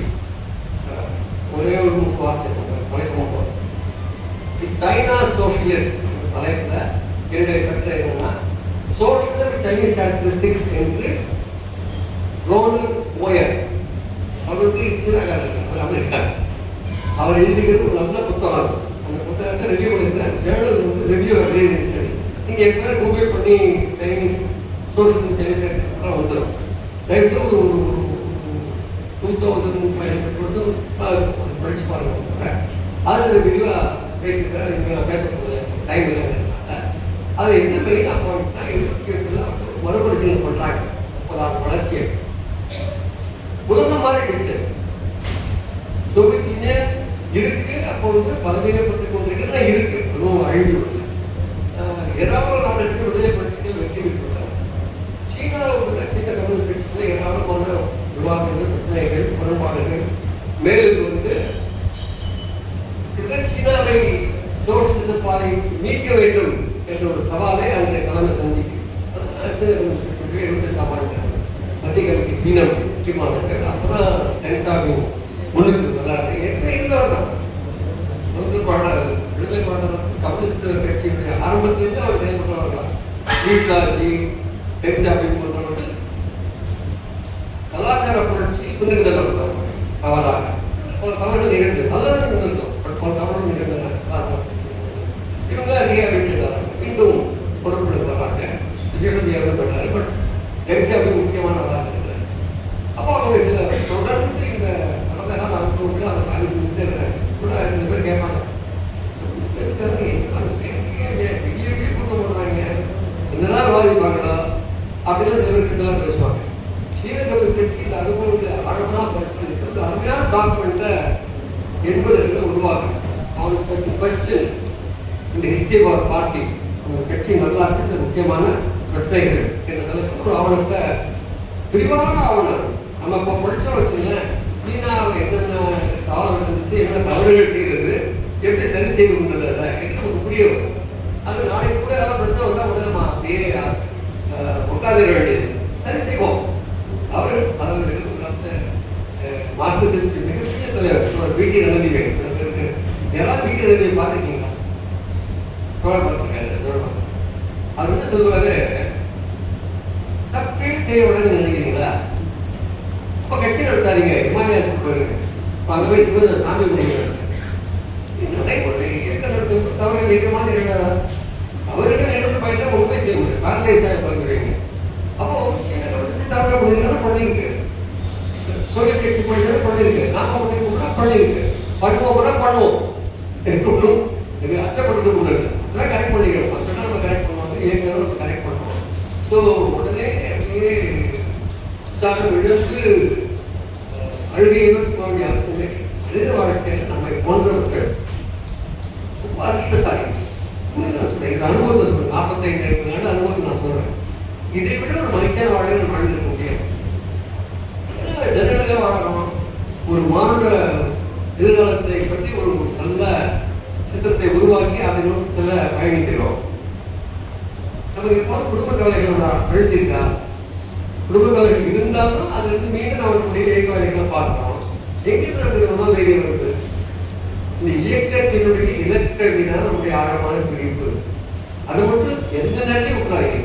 ஒரே ஒரு வாசிப்பு தலைப்பு சைனா சோசியலிஸ்ட் தலைப்பில் என்னுடைய கட்டுரை என்னன்னா, சோசியலிசம் சைனீஸ் கேரக்டரிஸ்டிக்ஸ் என்று ரோனல் ஓயர் அவருக்கு சீனாக்காரர், அவர் அமெரிக்கார். அவர் எழுதிக்கிறது ஒரு நல்ல புத்தகம். அந்த புத்தகத்தை ரிவ்யூ பண்ணியிருந்தேன். ஜேர்னல் வந்து ரிவ்யூ அக்ரேரியன் ஸ்டடிஸ். நீங்கள் எப்போ கூகுள் பண்ணி சைனீஸ் சோசியலிசம் சைனீஸ் கேரக்டரிஸ்டிக்ஸ் வந்துடும். தயவுசெய்து ஒரு 2000 படிச்சு பாருங்க. அதில் விரிவாக பேசியிருக்காரு. நான் பேச டைம் இல்லைங்கிறதுனால அது எந்த பெரிய அப்பாயிண்ட்னா 28 மறுபரிசீலனை பண்ணுறாங்க. அப்போதான் வளர்ச்சியை உலகம் மாறிடுச்சு. சோவியத் யூனியன் இருக்கு, அப்போ வந்து பலவீனப்பட்டு கொண்டிருக்கிறதா இருக்கு, அதுவும் அழிவு இல்லை. ஏராளமான நாடுகளுக்கு விடுதலை புரட்சிகள் வெற்றி பெற்றுள்ளார். சீனாவுக்கு சீன கம்யூனிஸ்ட் கட்சியில் ஏராளமான விவாதங்கள், பிரச்சனைகள், முரண்பாடுகள் மேலும் வந்து சீனாவை சோசியலிச பாதை மீட்க வேண்டும் என்ற ஒரு சவாலை அந்த தலைமை சந்திக்கும். 78ஆம் ஆண்டு மத்திய கல்வி தீனம் முக்கியமானது. அப்போதான் டென்சாவின் முன்னுக்கு வராது. என்ன இருந்தவர் தான் விடுதலை மாநிலம் கம்யூனிஸ்ட் கட்சியுடைய ஆரம்பத்திலிருந்து அவர் செயல்பட்டவர்கள். ஈஷாஜி, டென்சாவின் போன்றவர்கள் கலாச்சார புரட்சி முன்னிறுத்தல் நடந்தவர்கள். தவறாக பல தவறுகள் நிகழ்ந்தது. நல்லதான் நிகழ்ந்தோம், பட் பல தவறுகள் நிகழ்ந்தன. இவங்க ரீஹாபிலிட்டேட் மீண்டும் பொறுப்புகள் வராங்க. விஜயபதி இறந்துட்டாரு, பட் டென்சாவின் முக்கியமானவராக இருக்கிறார். அப்போ அவங்க சில தொடர்ந்து இந்த கடந்த கால அனுபவங்கள் அதை பாதி கூட சில பேர் கேட்பாங்க, என்னதான் வாதிப்பாங்களா அப்படிலாம் சில பேர் கிட்டலாம் பேசுவாங்க. சீன கம்யூனிஸ்ட் கட்சி இந்த அனுபவத்தை ஆழமாக பரிசீலிக்கிறது அருமையான டாக்குமெண்ட்டை 80களில் உருவாக்கும். அவங்க கொஸ்டின்ஸ் இந்த ஹிஸ்டரி ஆஃப் அவர் பார்ட்டி, அவங்க கட்சி வரலாற்று சில முக்கியமான பிரச்சனைகள் என்ற தலைப்பு ஒரு ஆவணத்தை, விரிவான ஆவணம். நம்ம இப்போ படித்தோம் வச்சுக்கோங்க, சீனாவை என்னென்ன சவால்கள் சந்திச்சு என்ன தவறுகள் செய்கிறது, எப்படி சரி செய்து கொண்டதில்ல என்று நமக்கு புரிய வரும். அது நாளைக்கு கூட ஏதாவது பிரச்சனை வந்தால் உடனே நம்ம அப்படியே உட்காந்துட வேண்டியது, சரி செய்வோம். அவர் மார்க்சிஸ்ட் மிகப்பெரிய தலைவர் வீட்டு நடந்தீங்க. யாராவது வீட்டு நடந்தீங்க பார்த்துருக்கீங்களா? பார்த்துருக்காரு. அவர் என்ன சொல்லுவாரு, தப்பே செய்ய விடணும்னு நினைக்கிறீங்களா? அப்போ கட்சி நடத்தாதீங்க, இமாலயாசுக்கு போயிருங்க. இப்போ அங்கே போய் சிவன் சாமி கும்பிடுறாங்க. நடைமுறை இயக்க நடத்தும் தவறு இருக்கிற மாதிரி அவர்கிட்ட நேரத்தை பயந்தா உண்மை செய்ய முடியும். பேரலைஸாக பார்க்குறீங்க. அப்போ தவறாக பண்ணிருக்காங்க, பண்ணியிருக்கு. சோவியத் கட்சி பண்ணிருக்காங்க, பண்ணியிருக்கு. நாம பண்ணிருக்கோம்னா பண்ணியிருக்கு. பண்ணுவோம்னா பண்ணுவோம். எனக்கு ஒன்றும் இது அச்சப்படுத்த முடியாது. அதெல்லாம் கரெக்ட் பண்ணிக்கிறோம். அதெல்லாம் நம்ம கரெக்ட் பண்ணுவாங்க, ஏற்கனவே நம்ம கரெக்ட் பண்ணுவோம். ஸோ உடனே அப்படியே உற்சாகம் இழந்து அழுகையிலும் தோல்வி அவசியமே. மனித வாழ்க்கையில் நம்மை போன்றவர்கள் ரொம்ப அதிர்ஷ்டசாலி. நான் சொல்றேன், இது அனுபவத்தை சொல்றேன். 45 நாள் அனுபவத்தை நான் சொல்றேன். இதை விட ஒரு மகிழ்ச்சியான வாழ்க்கை நம்ம வாழ்ந்துருக்க முடியாது. ஜனநாயக வாழணும். ஒரு மானுட எதிர்காலத்தை பற்றி ஒரு நல்ல சித்திரத்தை உருவாக்கி அதை நோக்கி செல்ல பயணிக்கிறோம். நமக்கு எப்போது குடும்ப கவலைகளோட அழுத்திருக்கா? குடும்ப கவலைகள் இருந்தாலும் அது வந்து மீண்டும் நம்மளுடைய இயக்க வேலைகளை பார்க்கிறோம். எங்கிருந்து நமக்கு முதல் தைரியம் வருது? இந்த இயக்கத்தினுடைய இலக்கை விட நம்முடைய ஆழமான பிரிவு. அதை மட்டும் எந்த நேரத்தையும் உட்காராங்க.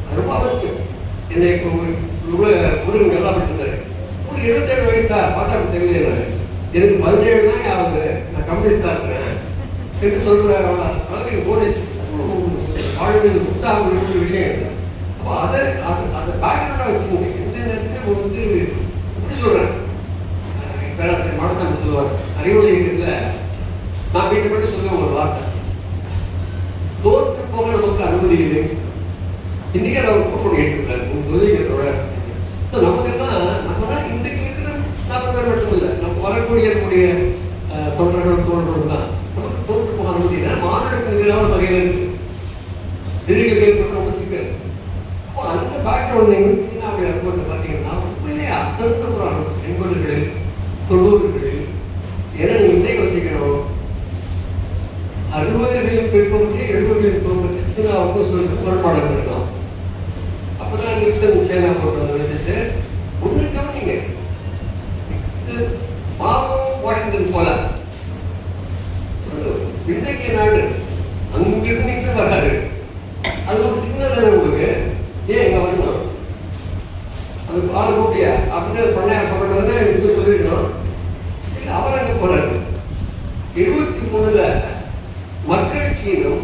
அது ரொம்ப அவசியம். என்னை இப்போ முருகன் நல்லா விட்டுருந்தாரு. ஒரு 77 வயசா பார்த்தா தெரியல. எனக்கு 17 தான் ஆகுது, நான் கம்யூனிஸ்டா இருக்கிறேன் என்று சொல்ற அளவுக்கு போனச்சு. வாழ்வில் உற்சாகம் இருக்கிற விஷயம் இல்லை. அப்போ அதை அதை பேக்ரவுண்டா வச்சுக்கோங்க. எந்த நேரத்தையும் வந்து எப்படி சொல்றேன், பேராசிரியர் மாடசாமி சொல்லுவார், அறிவுரை இயக்கத்துல நான் வீட்டு மட்டும் சொல்லுவேன் ஒரு வார்த்தை, தோற்று போக நமக்கு அனுமதி இல்லைன்னு. இன்னைக்கு அவர் கூப்பிட்டு கேட்டுருக்காரு நீங்க சொல்லிக்கிறதோட. ஸோ நமக்கெல்லாம் நம்ம தான் இன்றைக்கு இருக்கிற 40 பேர் மட்டும் இல்லை, நம்ம வரக்கூடிய நம்முடைய தொண்டர்கள் தோன்றர்கள் தான் நமக்கு தோற்று போக அனுமதி இல்லை. மாநிலத்துக்கு எதிரான வகையில் இருக்கு. எதிரிகள் ஏற்பட்டு ரொம்ப சிக்கல். அப்போ அந்த பேக்ரவுண்ட் நீங்கள் சீனாவுடைய அனுபவத்தை பார்த்தீங்கன்னா உண்மையிலேயே அசந்த ஒரு அனுபவம். 80களில் 90களில் ஏன்னா நீங்கள் இன்றைக்கு வசிக்கணும். 60களில் பிற்பகுதி 70களில் பிற்பகுதி சீனாவுக்கும் சொல்லிட்டு முரண்பாடுகள் இருக்கலாம். அப்போதான் நிக்சன் சைனா போட்டு வச்சுட்டு ஒன்று கவனிங்க, மாவும் வாஷிங்டன் போல இன்றைக்கு நாடு அங்கிருந்து நிக்சன் வராது. அது ஒரு சிக்னல் தானே உங்களுக்கு. ஏன் இங்கே வரணும், அது ஆளு கூப்பியா அப்படின்னு பண்ணையா சொல்றது நிக்சன் சொல்லிடணும். இல்லை அவர் அங்கே போறாரு. 73ல் மக்கள் சீனம்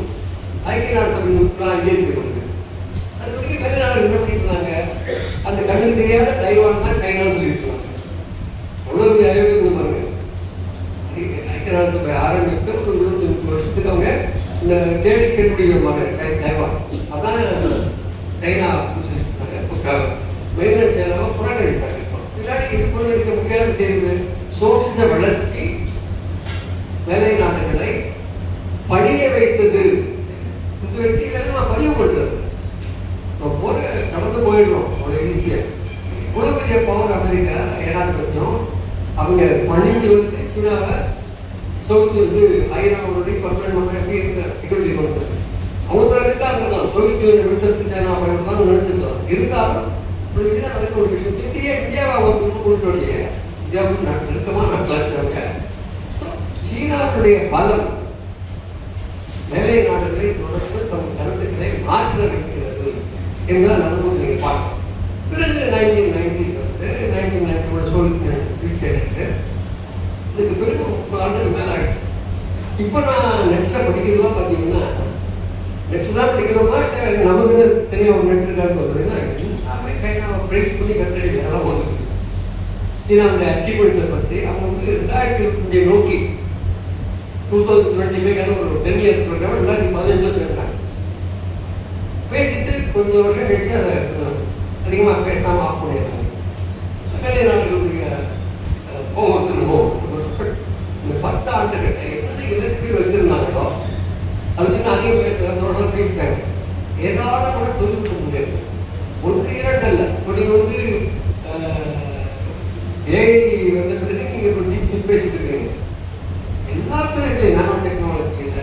ஐக்கிய நாடு சபைக்கு அங்கீகரிக்கப்பட்டது. அது வரைக்கும் வெளிநாடு என்ன பண்ணிருந்தாங்க, அந்த கண்ணுக்கு தெரியாத தைவான் தான் சைனான்னு சொல்லியிருக்காங்க. உலக அறிவுக்கு பாருங்க, ஐக்கிய நாடு சபை ஆரம்பித்து ஒரு 25 வருஷத்துக்கு அவங்க இந்த தேடி கேட்கக்கூடிய தைவான் அதான் சைனா சொல்லியிருக்காங்க. மெயினாக சைனாவை புறக்கணிச்சாங்க. பின்னாடி இது புறக்கணிக்க முக்கியமான செய்வது சோசிச வளர்ச்சி வேலை நாடுகளை பழிய வைத்தது. இந்த வெற்றிகளை நான் பதிவு பண்றது போல கடந்து போயிடணும் அவ்வளோ ஈஸியாக. இவ்வளோ பெரிய பவர் அமெரிக்கா ஏனாதிபத்தியம் அவங்க பணிக்கு வந்து சீனாவை சோவியத் வந்து ஐநாவுடைய பர்மனன்ட் எப்படி இருக்க செக்யூரிட்டி கவுன்சில் அவங்க இருக்காங்க தான். சோவியத் யூனியன் விடுத்ததுக்கு சைனா பயன்படுத்தலாம் நினைச்சிருந்தோம். இருந்தாலும் ஒரு விஷயம் இந்தியாவை அவங்க கொண்டு வரலையே. இந்தியாவுக்கு நெருக்கமாக நாட்டில். ஸோ சீனாவுடைய பலம் மேலை நாடுகளை தொடர்ந்து தம் கருத்துக்களை மாற்ற வைக்கிறது என்றால் அனுபவம் நீங்கள் பார்க்கலாம். பிறகு 1990s வந்து 1991 சோவியத் வீழ்ச்சி அடைந்து இதுக்கு பிறகு 30 ஆண்டுகள் மேலே ஆயிடுச்சு. இப்போ நான் நெட்டில் படிக்கிறதுலாம் பார்த்தீங்கன்னா, நெட்டில் தான் படிக்கிறோமா இல்லை நமக்கு தனியாக ஒரு நெட் இருக்கான்னு சொல்றதுன்னா எல்லாமே சைனாவை பிரைஸ் பண்ணி கற்றுக்கிட்டு அதெல்லாம் வந்து சீனாவுடைய அச்சீவ்மெண்ட்ஸை பற்றி அவங்க வந்து 2025 நோக்கி 2025 ஒரு 10 இயர்ஸ் ப்ரோக்ராம் 2015 பேசுறாங்க. பேசிட்டு கொஞ்சம் வருஷம் கழிச்சு அதை அதிகமாக பேசாமல் ஆஃப் பண்ணிடுறாங்க. மேலே நாடுகளுடைய கோபத்தினமோ இந்த 10 ஆண்டுகிட்ட என்ன இலக்கு வச்சிருந்தாங்களோ அதுக்கு அதிகம் பேசுகிறதோட பேசிட்டாங்க. ஏராளமான தொழில்நுட்ப முடியாது. 1-2 அல்ல. இப்போ நீங்கள் வந்து ஏஐ வந்த பிறகு நீங்கள் இப்போ டீச்சிங் பேசிட்டு இருக்கீங்க. எல்லா துறைகளையும் நானோ டெக்னாலஜியில்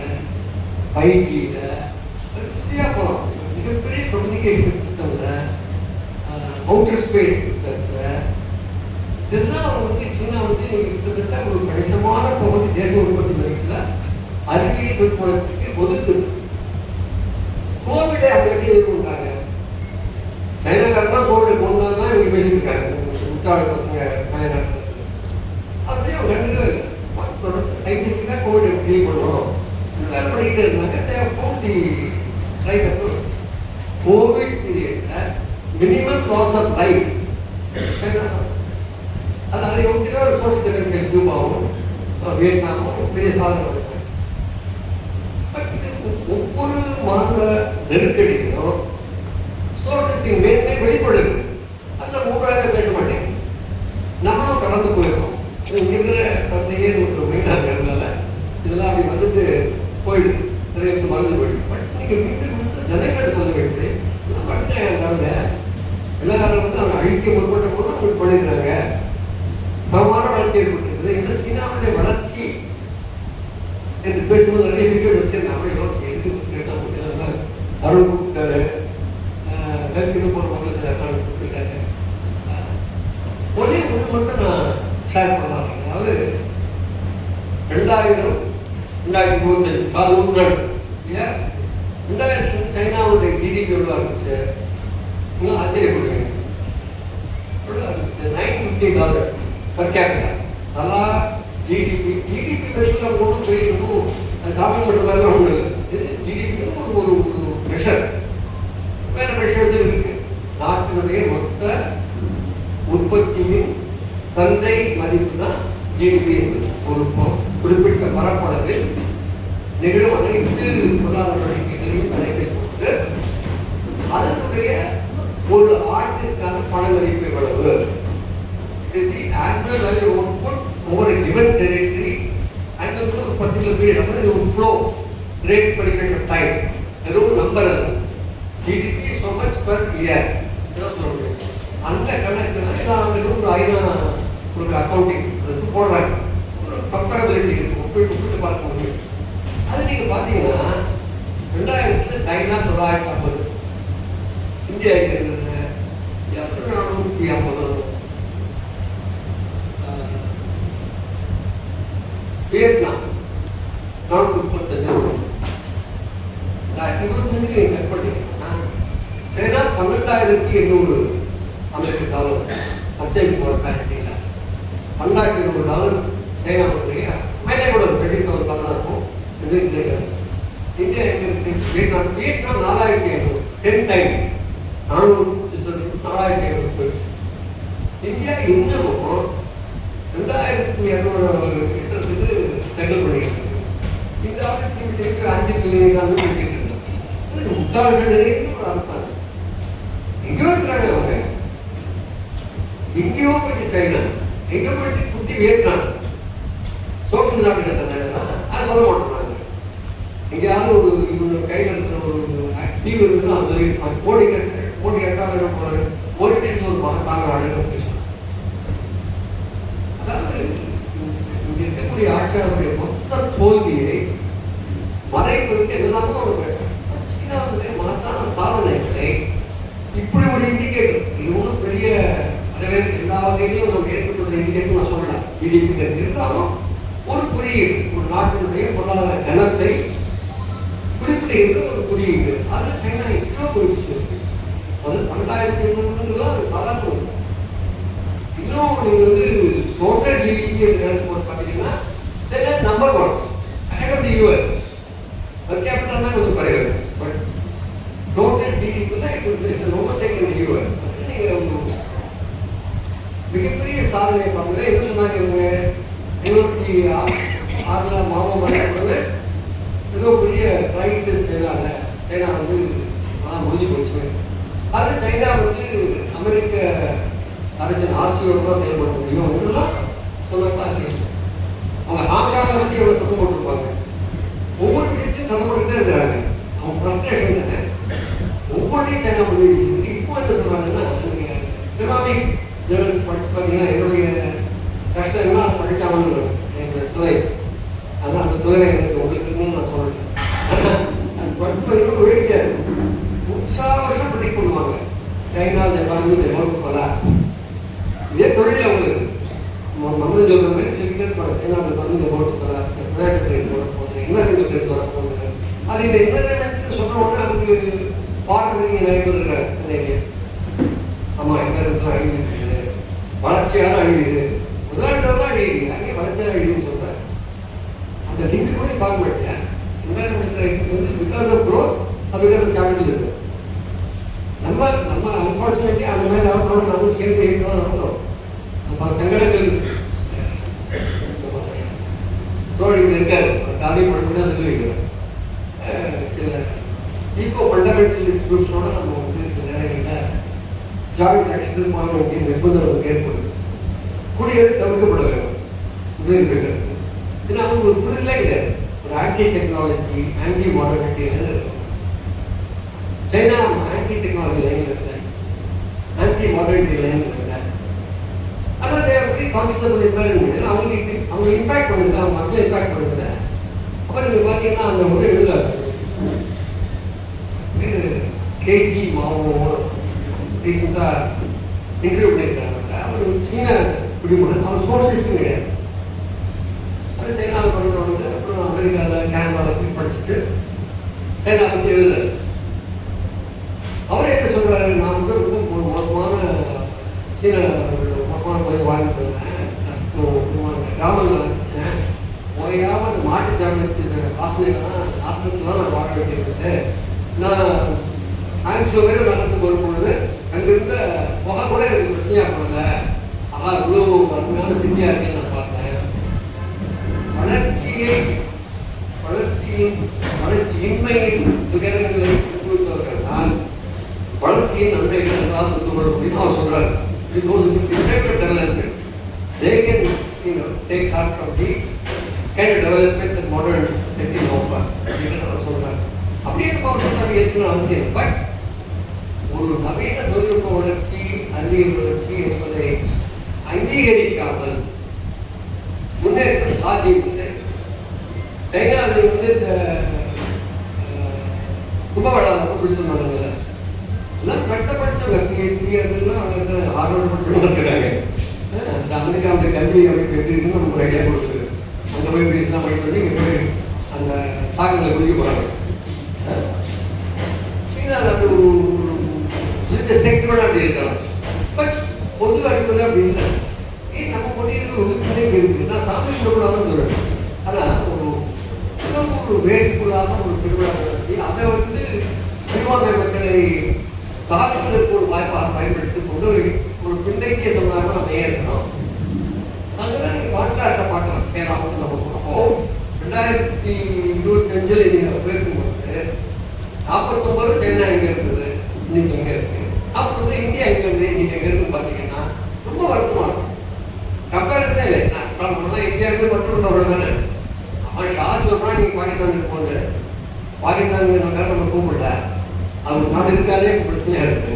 5Gயில் வரிசையாக போகலாம். மிகப்பெரிய கம்யூனிகேஷன் சிஸ்டமில் அவுட்டர் ஸ்பேஸ் சிஸ்டம்ஸில் இதெல்லாம் வந்து சின்ன வந்து நீங்கள் கிட்டத்தட்ட ஒரு கணிசமான பகுதி தேச உற்பத்தி மதிப்பில் அறிவியல் தொழில்நுட்பத்துக்கு ஒதுக்குது. கோவிடை அவங்க எப்படி எதிர்கொண்டாங்க? சைனாக்காரன் தான் கோவிட் கொண்டு தான் இவங்க பேசிட்டு இருக்காங்க. முட்டாள் பசங்க கல்யாணம் அதுலேயும் அவங்க கண்டுக்கவே இல்லை. தொடர்ந்து சயின்டிஃபிக்காக கோவிட் எப்படி டீல் பண்ணுறோம் இந்த வேலை பண்ணிக்கிட்டே இருந்தாங்க. கோவிட் பீரியடில் மினிமம் லாஸ் ஆஃப் லைஃப் அது அதை ஒட்டிதான் சோசியல் கியூபாவும் வியட்நாமும் பெரிய சாதனை வச்சாங்க. பட் இது ஒவ்வொரு மாநில நெருக்கடியும் சோழத்தின் மேன்மை வெளிப்படுது. அதில் மூன்றாக பேச மாட்டேங்க. நம்மளும் கடந்து போயிருக்கோம். இங்கே இருக்கிற சந்தையே ஒரு மெயினாக இருக்கிறதுனால இதெல்லாம் அப்படி வந்துட்டு போயிடுது. நிறைய மறந்து போயிடுது. பட் நீங்கள் வீட்டுக்கு வந்து ஜனங்கள் சொல்ல வேண்டியது பட்டாங்க எல்லாரும் வந்து அவங்க அழிக்க முற்பட்ட போது அவங்க பண்ணிடுறாங்க. சமமான வளர்ச்சி ஏற்பட்டிருக்குது. இந்த சீனாவுடைய வளர்ச்சி என்று பேசும்போது நிறைய வீடியோ வச்சிருந்தாங்க. யோசிச்சு எதுக்கு கேட்டால் முடியாதுன்னா அருள் கொடுத்துட்டாரு, ஹெல்த்துக்கு போகிற மக்கள் சில இடத்துல கொடுத்துட்டாரு. ஒரே ஒன்று மட்டும் நான் ஷேர் பண்ணலாம். அதாவது 2025 கால் நூற்றாண்டு இல்லையா 2000 சைனாவுடைய ஜிடிபி எவ்வளோ இருந்துச்சு? இன்னும் ஆச்சரியப்படுவீங்க. எவ்வளோ இருந்துச்சு? $950 per capita. நல்லா ஜிடிபி பெருசாக ஒன்றும் பெரியணும் அது சாப்பிட மட்டும் ஒன்றும் இல்லை. இது ஜிடிபி ஒரு மெஷர். வேற மெஷர்ஸ் இருக்கு. நாட்டினுடைய மொத்த உற்பத்தியின் சந்தை மதிப்பு தான் ஜிடிபி என்பது. ஒரு குறிப்பிட்ட பரப்பளவில் நிகழும் அனைத்து பொருளாதார நடவடிக்கைகளையும் கணக்கில் போட்டு அதனுடைய ஒரு ஆண்டிற்கான பண மதிப்பு எவ்வளவு, annual value output over a given territory and over a particular period of time, ஒரு flow rate per unit of time. அது ஒரு நம்பர். அது GDP so much per year. அந்த கணக்குனா எல்லாம் ஒரு 1000 ஒரு அக்கௌண்டிங்ஸ் அது போடுறாங்க. ஒரு கம்பேரபிலிட்டி இருக்கும். ஒப்பிட்டு பார்க்க முடியும். அது நீங்கள் பார்த்தீங்கன்னா 2000 சைனா 950, இந்தியா இருக்கிறது 450, வியட்நாம் 435. கட் பண்ணிங்கன்னா சைனா $12,800 அமெரிக்க டாலர் அச்சைக்கு போகிற பேரட்டியில் $12,800 சைனாவுடைய மேலே கூட $24,000 இருக்கும். இது இந்தியா எங்கே இருக்கு? வியட்நாம் 4,500, 10 டைம்ஸ் 4,500 போயிடுச்சு. இந்தியா இன்னமும் 2,200 கிட்டத்துக்கு செட்டில் பண்ணிக்கிட்டு இந்த ஆளுக்கு 5 கிலோமீட்டர் பண்ணிட்டு முட்டாள்கள் நிறைய ஒரு அரசாங்கம் எங்கேயோ இருக்கிறாங்க. அவங்க எங்கேயோ போயிட்டு சைனா, எங்கே போயிட்டு குட்டி வியட்நாம் சோற்று நாட்டு கட்டணம் அது சொல்ல மாட்டோம். எங்கேயாவது ஒரு இவங்க கையில் இருக்கிற ஒரு தீவு இருக்குன்னா அது கோடி கட்டாக போறாரு ஒரு தேசம் ஒரு மகத்தான ஆளுநர் பேசுவாங்க. அதாவது இங்க இருக்கக்கூடிய ஆட்சியாளருடைய மொத்த தோல்வியை மறைப்பதற்கு என்னதான் அவங்க பேசுறாங்க. சீனாவுடைய மகத்தான சாதனைகளை இப்படி ஒரு இண்டிகேட்டர், இது ஒன்றும் பெரிய அதவே எல்லா வகையிலையும் நம்ம ஏற்பட்டுள்ள இண்டிகேட்டர் நான் சொல்லலாம். ஜிடிபி இருந்தாலும் ஒரு குறியீடு, ஒரு நாட்டினுடைய பொருளாதார கனத்தை குறிப்பிட்ட ஒரு குறியீடு. அது சைனா எவ்வளோ குறிப்பிச்சு அது 12,800 அது சாதாரண. இன்னும் நீங்கள் வந்து டோட்டல் ஜிடிபி பார்த்தீங்கன்னா China number 1 ahead of the US. Per capital தான் கொஞ்சம் குறையாது. பட் டோட்டல் ஜிடிபியில் ரொம்ப டேக்கன் யூஎஸ். நீங்கள் மிகப்பெரிய சாதனை பார்த்தீங்கன்னா என்ன சொன்னாங்க? இவங்க 76 மாவட்டம் ஏதோ பெரிய கிரைசிஸ் சைனா வந்து முடிஞ்சு போச்சு. அது சைனா வந்து அமெரிக்க அரசின் ஆசியோடு தான் செயல்பட முடியும் இதெல்லாம் சொல்லப்பா இருக்கு. அவங்க ஹாங்காங்கை பற்றி எவ்வளோ சத்தம் போட்டிருப்பாங்க. ஒவ்வொரு விஷயத்தையும் சத்தம் போட்டுக்கிட்டே இருக்கிறாங்க. அவங்க ஃப்ரஸ்ட்ரேஷன் தானே ஒவ்வொன்றையும் சைனா முடிவு. இப்போ என்ன சொல்கிறாங்கன்னா எக்கனாமிக் ஜேர்னல்ஸ் படிச்சு பார்த்தீங்கன்னா என்னுடைய கஷ்டங்கள்லாம் படித்தாங்கன்னு எங்கள் துறை. ஆனால் அந்த துறை எனக்கு உங்களுக்கு நான் சொல்கிறேன். அது படிச்சு பார்த்தீங்கன்னா வேடிக்கையாக இருக்கும். வருஷம் ப்ரிடிக்ட் பண்ணுவாங்க சைனா எக்கானமி கொலாப்ஸ். இதே தொழில் அவங்களுக்கு மம்மது சொல்கிற மாதிரி சொல்லிக்கிட்டே இருப்பாங்க. China economy collapse, United states வர போகுது, யுனைடெட் ஸ்டேட்ஸ் வர போகுது. அது இந்த இன்டர்நெட் சொன்ன உடனே அதுக்கு பாடல் நிறைய பேர் இருக்காங்க சென்னையிலே. ஆமாம் எந்த இடத்துல அழிஞ்சிருக்கு, வளர்ச்சியான அழியுது, முதலாளிதான் அழியுது, அங்கே வளர்ச்சியாக அழியுதுன்னு சொல்கிறேன். அந்த லிங்க் கூட பார்க்க மாட்டேன். என்வாயன்மெண்ட் கிரைசிஸ் வந்து because of growth, because of capitalism. நம்ம அன்பார்ச்சுனேட்லி அந்த மாதிரி ஆகணும், நம்ம சேர்ந்து இருக்கணும் ஆகணும். நம்ம சங்கடங்கள் தோழிங்க இருக்காது, காரியம் பண்ணி தான் சொல்லி வைக்கிறோம். சில ஈகோ ஃபண்டமெண்டலிஸ்ட் குரூப்ஸோட நம்ம வந்து சில நேரங்களில் ஜாயிண்ட் ஆக்ஷன் போக வேண்டிய நிர்பந்தம் நமக்கு ஏற்படுது. குடியேறு தவிர்க்கப்பட வேண்டும் இருக்கிறது. ஏன்னா அவங்க ஒரு புரிதலே கிடையாது. ஒரு ஆன்டி டெக்னாலஜி, ஆன்டி மாடர்னிட்டி இருக்கும். சைனா ஆன்டி டெக்னாலஜி லைனில் இல்லை, ஆன்டி மாடர்னிட்டி லைனில் இல்லை. ஆனால் தேவை கான்ஸ்டபிள் இம்பாக்ட் அவங்க இம்பாக்ட் பண்ணுது, அவங்க மக்களை இம்பாக்ட் பண்ணுது. அப்புறம் நீங்கள் பார்த்தீங்கன்னா அந்த ஒரு எழுதாது கேஜி மாவோட ரீசெண்டாக இன்டர்வியூ பண்ணியிருக்காங்க. அவர் சீன குடிமகன், அவர் சோஷலிஸ்டும் கிடையாது. அது சைனாவில் பண்ணுறவங்க அப்புறம் அமெரிக்காவில் கேனடாவில் போய் படிச்சுட்டு சைனா பற்றி எழுதுறாரு. அவர் என்ன சொல்கிறாரு, நான் வந்து ரொம்ப மோசமான சீன மோசமான போய் வாழ்ந்துட்டு இருந்தேன், கிராமங்கள் ரசித்தேன், ஓயாமல் அந்த மாட்டு சாமியத்தின் வாசனைகள்லாம் நாட்டத்துலாம் நான் வாழ வேண்டியிருந்தது. நான் ஆங்ஸோவே நகரத்துக்கு வரும்பொழுது அங்கிருந்த புகை கூட எனக்கு பிரச்சனையாக போனத. ஆஹா, இவ்வளோ அருமையான சிந்தியாக இருக்குன்னு நான் பார்த்தேன். வளர்ச்சியின்மையின் துயரங்களை ஊக்குவித்தவர்கள் வளர்ச்சியின் நன்மைகள் எல்லாம் கொண்டு அப்படின்னு அவர் சொல்றாரு. They can, take heart from the kind of development that modern society offer. அப்படின்னு அவர் சொல்றாரு. அப்படியே அவர் சொன்னார் ஏற்கனவே அவசியம். பட் ஒரு நவீன தொழில்நுட்ப வளர்ச்சி, அறிவியல் வளர்ச்சி என்பதை அங்கீகரிக்காமல் முன்னேற்றம் சாத்தியமில்லை. சைனாவில் வந்து இந்த கும்பகோணம் அப்படி சொன்னாங்க, எல்லாம் கட்டப்படிச்சவங்க பிஹெச்டி அதெல்லாம் ஹார்வர்ட் படிச்சவங்க இருக்காங்க. அந்த அமெரிக்காவுடைய கல்வி அமைப்பு எப்படி இருக்குன்னு நமக்கு ஒரு ஐடியா கொடுக்குது. அங்கே போய் பிஎஸ்லாம் படிக்க பண்ணி இங்கே போய் அந்த சாகங்களை குடிக்க போகிறாங்க. சீனாவில் அப்படி ஒரு செக்டரோட அப்படி இருக்கலாம். பட் பொது அறிவுல அப்படி இல்லை. நம்ம பொடியில் உறுப்பினே இருக்குது. நான் சாமி கும்பிடாமல் சொல்லுவேன். ஆனால் ஒரு வேஸ்ட்ஃபுல்லான ஒரு திருவிழா நடத்தி அதை வந்து சிறுபான்மை மக்களை தாக்குவதற்கு ஒரு வாய்ப்பாக பயன்படுத்தி கொண்டு ஒரு பின்தங்கிய சமுதாயமாக நம்ம இருக்கணும். அங்கதான் நீங்கள் கான்ட்ராஸ்டை பார்க்கலாம். சேலம் நம்ம அப்போ 2025 நீங்கள் பேசும்போது 49 சைனா எங்கே இருந்தது, இன்னைக்கு எங்கே இருக்கு, அப்போ வந்து இந்தியா எங்கே இருந்து இன்னைக்கு எங்கே இருக்குன்னு பார்த்தீங்கன்னா ரொம்ப வருத்தமாக இருக்கும். கம்பேரிசனே இல்லை. நம்மளாம் இந்தியாவுக்கு மட்டும் தானே. அவன் ஷா சொல்றான், நீங்க பாகிஸ்தானுக்கு போங்க, பாகிஸ்தானுக்கு நம்ம கூப்பிடல, அவங்க நாடு இருக்காலே பிரச்சனையா இருக்கு.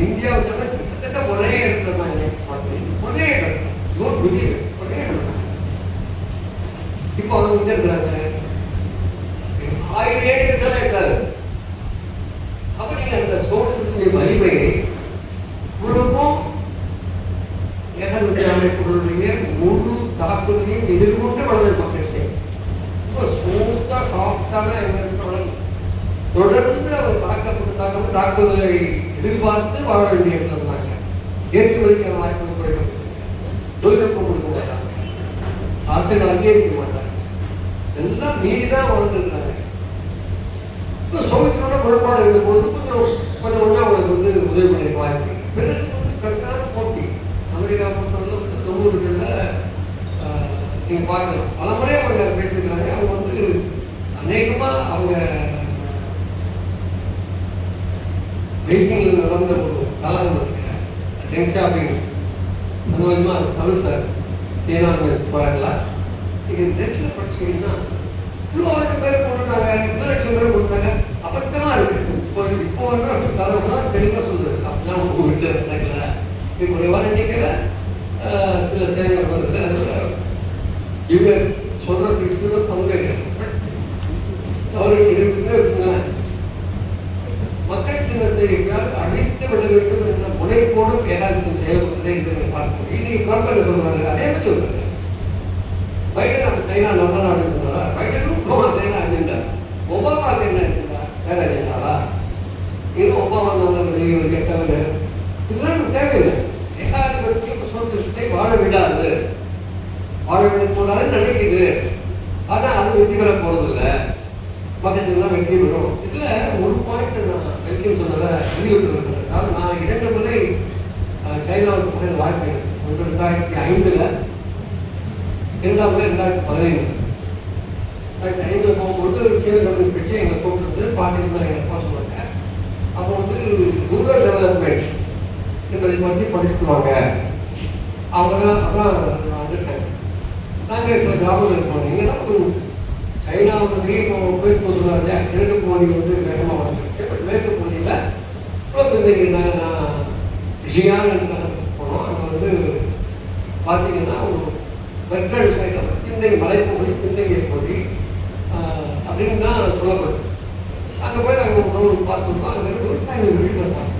இந்தியாவை சொன்னா கிட்டத்தட்ட ஒரே இடத்துல தான் ஒரே இடத்துல ஒரே இடம். இப்போ அவங்க இங்க இருக்கிறாங்க 1000 ஏக்கர்ஸ் இருக்காது. அப்ப நீங்க அந்த சோழத்துடைய வலிமையை முழுக்கும் ஏகாதிபத்திய அமைப்புகளுடைய முழு தாக்குதலையும் எதிர்கொண்டு வளர்ந்து மக்கள் ஸ்மூத்தா சாஃப்டான தொடர்ந்து அவர் தாக்குதலை எதிர்பார்த்து வாழ வேண்டிய இருந்தாங்க. ஏற்றுமதிக்கான வாய்ப்பு குறைக்க, தொழில்நுட்பம் கொடுக்க மாட்டாங்க, அரசியல் அங்கீகரிக்க மாட்டாங்க, எல்லாம் மீறிதான் வளர்ந்துருக்காங்க. இப்போ சோவியத்தோட முறைப்பாடு இருக்கும்போது கொஞ்சம் அவங்களுக்கு வந்து உதவி பண்ணிக்க வாய்ப்பு. பிறகு வந்து கரெக்டான போட்டி அமெரிக்கா பொறுத்தவரை 90களில் நீங்கள் பார்க்கலாம். பல முறை அவங்க பேசியிருக்காங்க. அவங்க வந்து அநேகமாக அவங்க பெய்ஜிங்கில் நடந்த ஒரு காலம் இருக்கு, டெங் ஷாப்பிங் அந்த விதமாக தவிர்த்தார். தேனாங்க ஸ்கொயரில் நீங்கள் நெட்டில் படிச்சீங்கன்னா இவ்வளோ 1000 பேர் போட்டுட்டாங்க, 2 லட்சம் பேர் போட்டாங்க. அபத்தமாக இருக்குது. இப்போ வந்து தலைவர்களாம் தெளிவாக சொல்லுது. அப்படிலாம் ஒரு வீட்டில் இருந்தாங்கல்ல, இப்போ குறைவான எண்ணிக்கையில் சில சேவைகள் வருது. அதனால இவங்க சொல்ற பிரிச்சுதான் சமுதாயம். அவர்கள் இருக்குன்னு வச்சுக்கோங்களேன், மக்கள் சின்னத்தை அழித்து விட வேண்டும் என்ற முனைப்போடும் ஏகாதிபத்தியம் செயல்படுறதே என்று பார்க்கணும். இன்னைக்கு ட்ரம்ப் சொல்றாரு, அதே மாதிரி சொல்றாரு. பைடன் நம்ம சைனா நல்ல நாடுன்னு சொன்னாரா? பைடனும் சைனா அஜெண்டா. ஒபாமா என்ன அஜெண்டா? வேற அஜெண்டாவா? இன்னும் ஒபாமா ஆனால் அது வெற்றி பெற போகிறதில்ல, மற்றெல்லாம் வெற்றி பெறும். இதில் ஒரு பாயிண்ட் நான் வெற்றின்னு சொன்னதை வெளியிட்டு அதாவது நான் 2 முறை சைனாவுக்கு போகிற வாய்ப்பு எனக்கு. ஒன்று 2005, 2வது 2015. 2005 போகும்போது சீன கம்யூனிஸ்ட் கட்சி எங்களை கூப்பிட்டு பார்ட்டிக்கு தான் எங்களை போக சொன்னாங்க. அப்போ வந்து ரூரல் டெவலப்மெண்ட் என்பதை பற்றி படிச்சுக்குவாங்க. அவங்க தான் அதான் அண்டர்ஸ்டாண்ட். நாங்கள் சில கிராமங்கள் இருக்கோம். எங்கன்னா ஒரு சைனா வந்து இப்போ பேசும்போது சொன்னாங்க கிழக்கு பகுதி வந்து வேகமாக வந்துருக்கு. பட் மேற்கு பகுதியில் இப்போ நான் ஷியான்னு போனோம். அங்கே வந்து பார்த்தீங்கன்னா ஒரு வெஸ்டர்ன் சைடில் பிந்தைய மலைப்பகுதி, பிந்தைய பகுதி அப்படின்னு தான் சொல்லப்படுது. அங்கே போய் நாங்கள் உணவு பார்த்துருக்கோம். அங்கே விவசாயிகள் வீட்டில் இருப்பாங்க.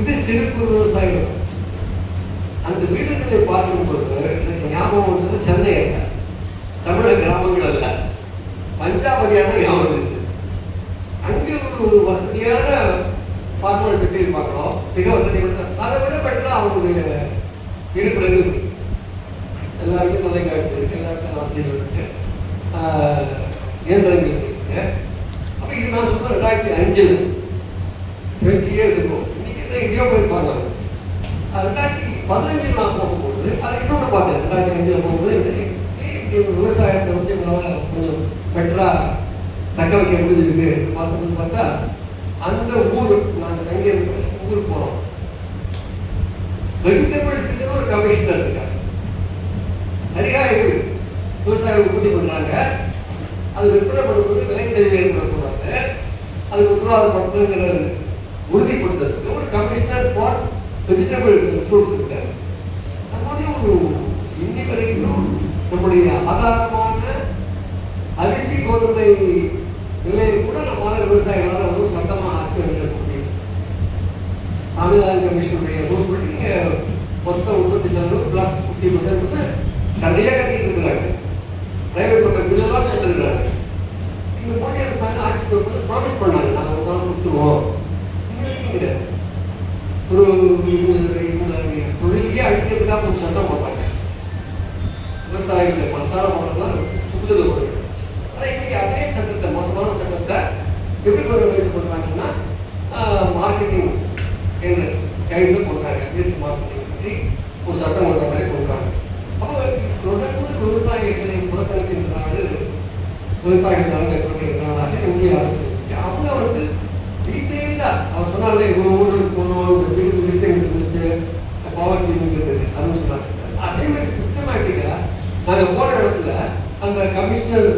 இது சிறு குறு விவசாயிகள். அந்த வீடுகளை பார்க்கும்போது எனக்கு ஞாபகம் வந்தது சென்னை அல்ல, தமிழக கிராமங்கள் அல்ல, பஞ்சாப் ஹரியானா ஞாபகம் இருந்துச்சு. அங்கே ஒரு வசதியான ஃபார்மல் சிட்டி பார்க்குறோம், மிக வசதி. அதை விட பெட்டராக அவங்களுடைய இருப்பிடங்கள் எல்லாருக்கும் தொலைக்காட்சி இருக்கு, எல்லாருக்கும் வசதிகள் இருக்கு, இயந்திரங்கள் இருக்கு. அப்போ இது நான் சொல்றேன் 2005, 20 years இருக்கும். இன்னைக்கு தான் எங்கேயோ போய் பார்க்கலாம். 2015 நான் போகும்போது அதை இன்னொன்று பார்த்தேன். 2005 போகும்போது விவசாயத்தை வந்து எங்களால் கொஞ்சம் பெட்டராக தக்க வைக்க முடிஞ்சிருக்கு பார்க்கும்போது பார்த்தா அந்த ஊர் நாங்கள் தங்கி ஊருக்கு போகிறோம். வெஜிடபிள்ஸுக்கு ஒரு கமிஷனர் இருக்காங்க. நிறையா விவசாயம் உற்பத்தி பண்ணுறாங்க. அது விற்பனை பண்ணும்போது விளைச்சல் ஏற்படக்கூடாது, அதுக்கு உத்தரவாதப்படுத்துங்கிற உறுதிப்படுத்துறதுக்கு ஒரு commissioner for vegetables and fruits இருக்காரு. நம்முடைய ஒரு இன்னி வரைக்கும் நம்முடைய ஆதாரமான அரிசி கோதுமை விலையை கூட நம்மளால விவசாயிகளால் வந்து சட்டமாக ஆக்க வேண்டிய சாமிநாதன் கமிஷனுடைய ரூல்படி மொத்த உற்பத்தி செலவு ப்ளஸ் 50% வந்து நிறைய கட்டிட்டு இருக்கிறாங்க. பிரைவேட் பக்கம் பில்லெல்லாம் கொடுத்துருக்குறாங்க. இந்த மோடி அரசாங்கம் ஆட்சி கொடுத்து ப்ராமிஸ் பண்ணாங்க, நாங்கள் ஒரு நாள் கொடுத்துருவோம். கிடையாது. ஒரு தொழிலையே அழிக்கிறதுக்காக ஒரு சட்டம் போட்டாங்க. விவசாயிகளை மனசார போட்டதான் புதுதில் போயிடுச்சு. ஆனால் இன்னைக்கு அதே சட்டத்தை, மோசமான சட்டத்தை எப்படி கொண்டு முயற்சி பண்ணுறாங்கன்னா மார்க்கெட்டிங் என்ற கையில் கொடுக்குறாங்க. பேசிக் மார்க்கெட்டிங் பற்றி ஒரு சட்டம் கொண்ட மாதிரி கொடுக்குறாங்க. அப்போ தொடர்ந்து விவசாயிகளை புறக்கணிக்கின்ற நாடு, விவசாயிகள் நலனை புறக்கணிக்கிற நாடாக இந்திய அரசு. அவங்க வந்து டீட்டெயிலாக அவர் சொன்னாலே ஒரு ஊருக்கு போனோம், வீடு லிஸ்டிங் இருந்துச்சு, பவர் டிவிங் இருக்குது அப்படின்னு சொன்னாங்க. அதே மாதிரி சிஸ்டமேட்டிக்காக நாங்கள் போன இடத்துல அந்த கமிஷனர்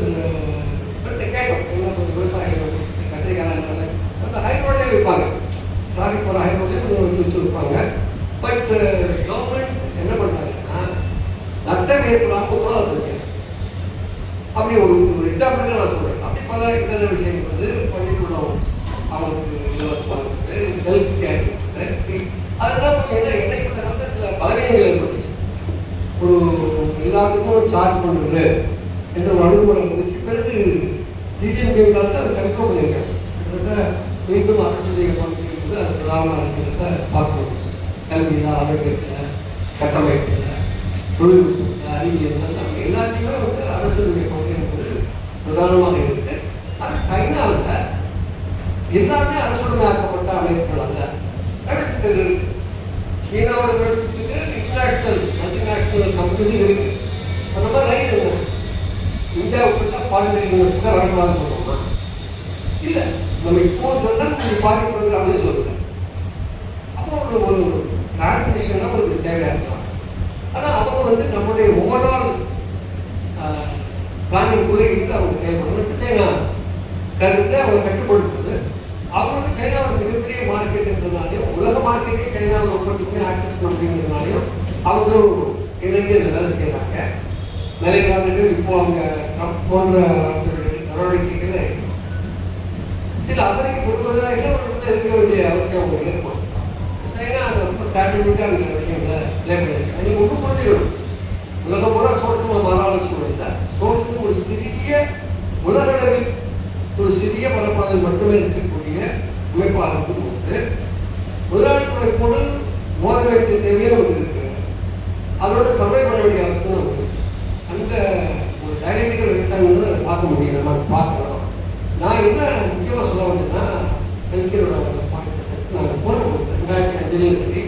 கேட்டோம், என்ன கொஞ்சம் விவசாயிகள் கத்திரிக்காய் அந்த ஹைரோட்லேயே இருப்பாங்க, ட்ராஃபிக் போகிற ஹைரோட்லேயே கொஞ்சம் வச்சு வைப்பாங்க. பட் கவர்மெண்ட் என்ன பண்ணுறாங்கன்னா நஷ்டம் ஏற்படாமல் உத்தரவாதம் இருக்கு. அப்படி ஒரு எக்ஸாம்பிளுக்கு நான் சொல்கிறேன். அப்படி பல இதர விஷயங்கள் வந்து பள்ளிக்கூடம் அவங்களுக்கு இலவசமாக இருக்குது, ஹெல்த் கேர் இருக்குது. அதெல்லாம் கொஞ்சம் என்ன சில பலவீனங்கள் ஏற்பட்டுச்சு. ஒரு எல்லாத்துக்கும் சார்ஜ் பண்ணுறது என்ற ஒரு அணுகுமுறை இருந்துச்சு. பிறகு டிஜிஎம்கே காலத்தில் அதை கண்ட்ரோல் பண்ணியிருக்காங்க. கிட்டத்தட்ட மீண்டும் அரசுடைய பங்கு அது பிரதானமாக இருக்கிறத பார்க்கணும். கல்வியில், ஆரோக்கியத்தில், கட்டமைப்பில், தொழில்நுட்பத்தில், அறிவியல் நம்ம எல்லாத்தையுமே வந்து அரசுடைய பங்கு என்பது பிரதானமாக இருக்குது. அது சைனாவில் எல்லாமே அரசுடமையாக்கப்பட்ட அமைப்புகள் அல்ல. சீனாவோட இன்டர்நேஷனல் மல்டிநேஷனல் கம்பெனி இருக்கு. அந்த மாதிரி ரைட் இல்லை. இந்தியாவுக்கு தான் பாலிமர் யூனிவர்சிட்டி வரக்கூடாதுன்னு சொல்லுவோமா? இல்லை, நம்ம இப்போ சொன்னால் கொஞ்சம் பாதிப்பு அப்படின்னு சொல்லுங்க. அப்போ ஒரு டிரான்ஸ்மிஷனாக ஒரு தேவையாக இருக்கலாம். ஆனால் அவங்க வந்து நம்முடைய ஓவரால் பிளானிங் கூட இருந்து அவங்க செயல்படுறது சைனா கருத்தை அவங்க கட்டுப்படுத்துறது. அவங்களுக்கு சைனாவில் மிகப்பெரிய மார்க்கெட் இருக்கிறதுனாலையும் உலக மார்க்கெட்டே சைனாவில் உற்பத்திக்கு ஆக்சஸ் பண்ணுறதுனாலையும் அவங்களும் இணைந்து வேலை செய்கிறாங்க. நிலைக்காரர்கள் இப்போ அவங்க போன்ற நடவடிக்கைகளை சில அமெரிக்க பொருளாதார இருக்க வேண்டிய அவசியம் அவங்க ஏற்படும். சைனா அந்த ரொம்ப ஸ்ட்ராட்டஜிக்காக இருக்கிற விஷயங்களை பிளே பண்ணியிருக்காங்க. நீங்கள் ஒன்று புரிஞ்சுக்கணும், உலகம் பூரா சோர்ஸில் மாறாத சூழல்ல சோர்ஸுக்கு ஒரு சிறிய உலகளவில் ஒரு சிறிய பரப்பாளர் மட்டுமே இருக்கக்கூடிய அமைப்பாக இருக்கும்போது முதலாளித்துறை பொருள் மோத வேண்டிய தேவையே நமக்கு இருக்கு. அதோட சர்வை பண்ண வேண்டிய அவசியம் நமக்கு அந்த ஒரு பார்க்க முடியும், நம்ம பார்க்கலாம். நான் என்ன முக்கியமாக சொல்ல வந்தேன்னா, கல்வியோட நான் போன 2005 சரி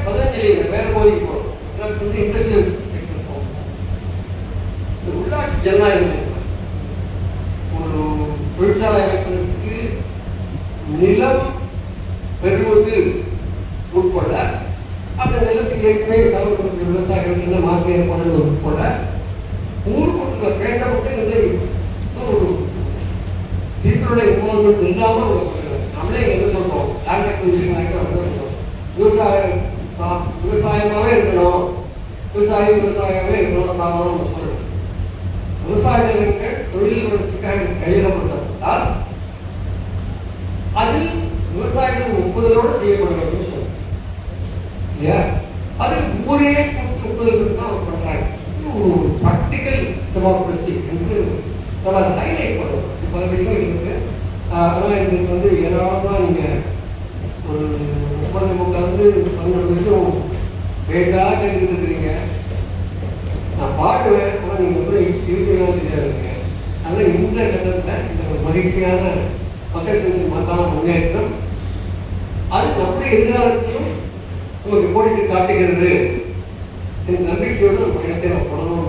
2015 வேற போய் போகிறோம். எனக்கு வந்து இண்டஸ்ட்ரியல் செக்டர் போகும். இந்த உள்ளாட்சி ஜனநாயகம் ஒரு தொழிற்சாலை அமைப்பதற்கு நிலம் பெறுவது உட்பட, அந்த நிலத்துக்கு ஏற்கனவே சமூகத்திற்கு விவசாயிகள் மாற்றி ஏற்படுவது உட்பட ஊருக்கு பேசப்பட்டு ஒரு தீர்ப்புடைய உணவுகள் இல்லாமல் நம்மளே என்ன சொல்றோம், லேண்ட் அக்விசிஷன் விவசாயமாகவே இருக்கணும், விவசாயமாகவே இருக்கணும். சாதாரண சொல்றது விவசாய நிலங்கள் தொழில் வளர்ச்சிக்காக கையெழுப்பட்டால் அதில் விவசாயிகள் ஒப்புதலோடு செய்யப்பட வேண்டும் சொல்றோம் இல்லையா? அது ஊரே ஒப்புதல் தான் அவர் பண்றாங்க. ஒரு ப்ராக்டிக்கல் டெமோக்ரஸி என்று நம்ம அதை ஹைலைட் பண்ணுறோம். பல விஷயங்கள் இருக்கு. ஆனால் எங்களுக்கு வந்து ஏராளமாக நீங்கள் ஒரு 30-12 வருஷம் பேசாக கேட்டுக்கிட்டு இருக்கிறீங்க. நான் பாடுவேன், ஆனால் நீங்கள் வந்து இருக்கிறதா தெரியாதுங்க. அதனால் இந்த கட்டத்தில் இந்த ஒரு மகிழ்ச்சியான மக்கள் செஞ்சு மத்தான முன்னேற்றம் அது நம்முடைய எதிர்காலத்தையும் உங்களுக்கு கோடிட்டு காட்டுகிறது. இந்த நம்பிக்கையோடு நம்ம பயணத்தை நம்ம தொடர்ந்து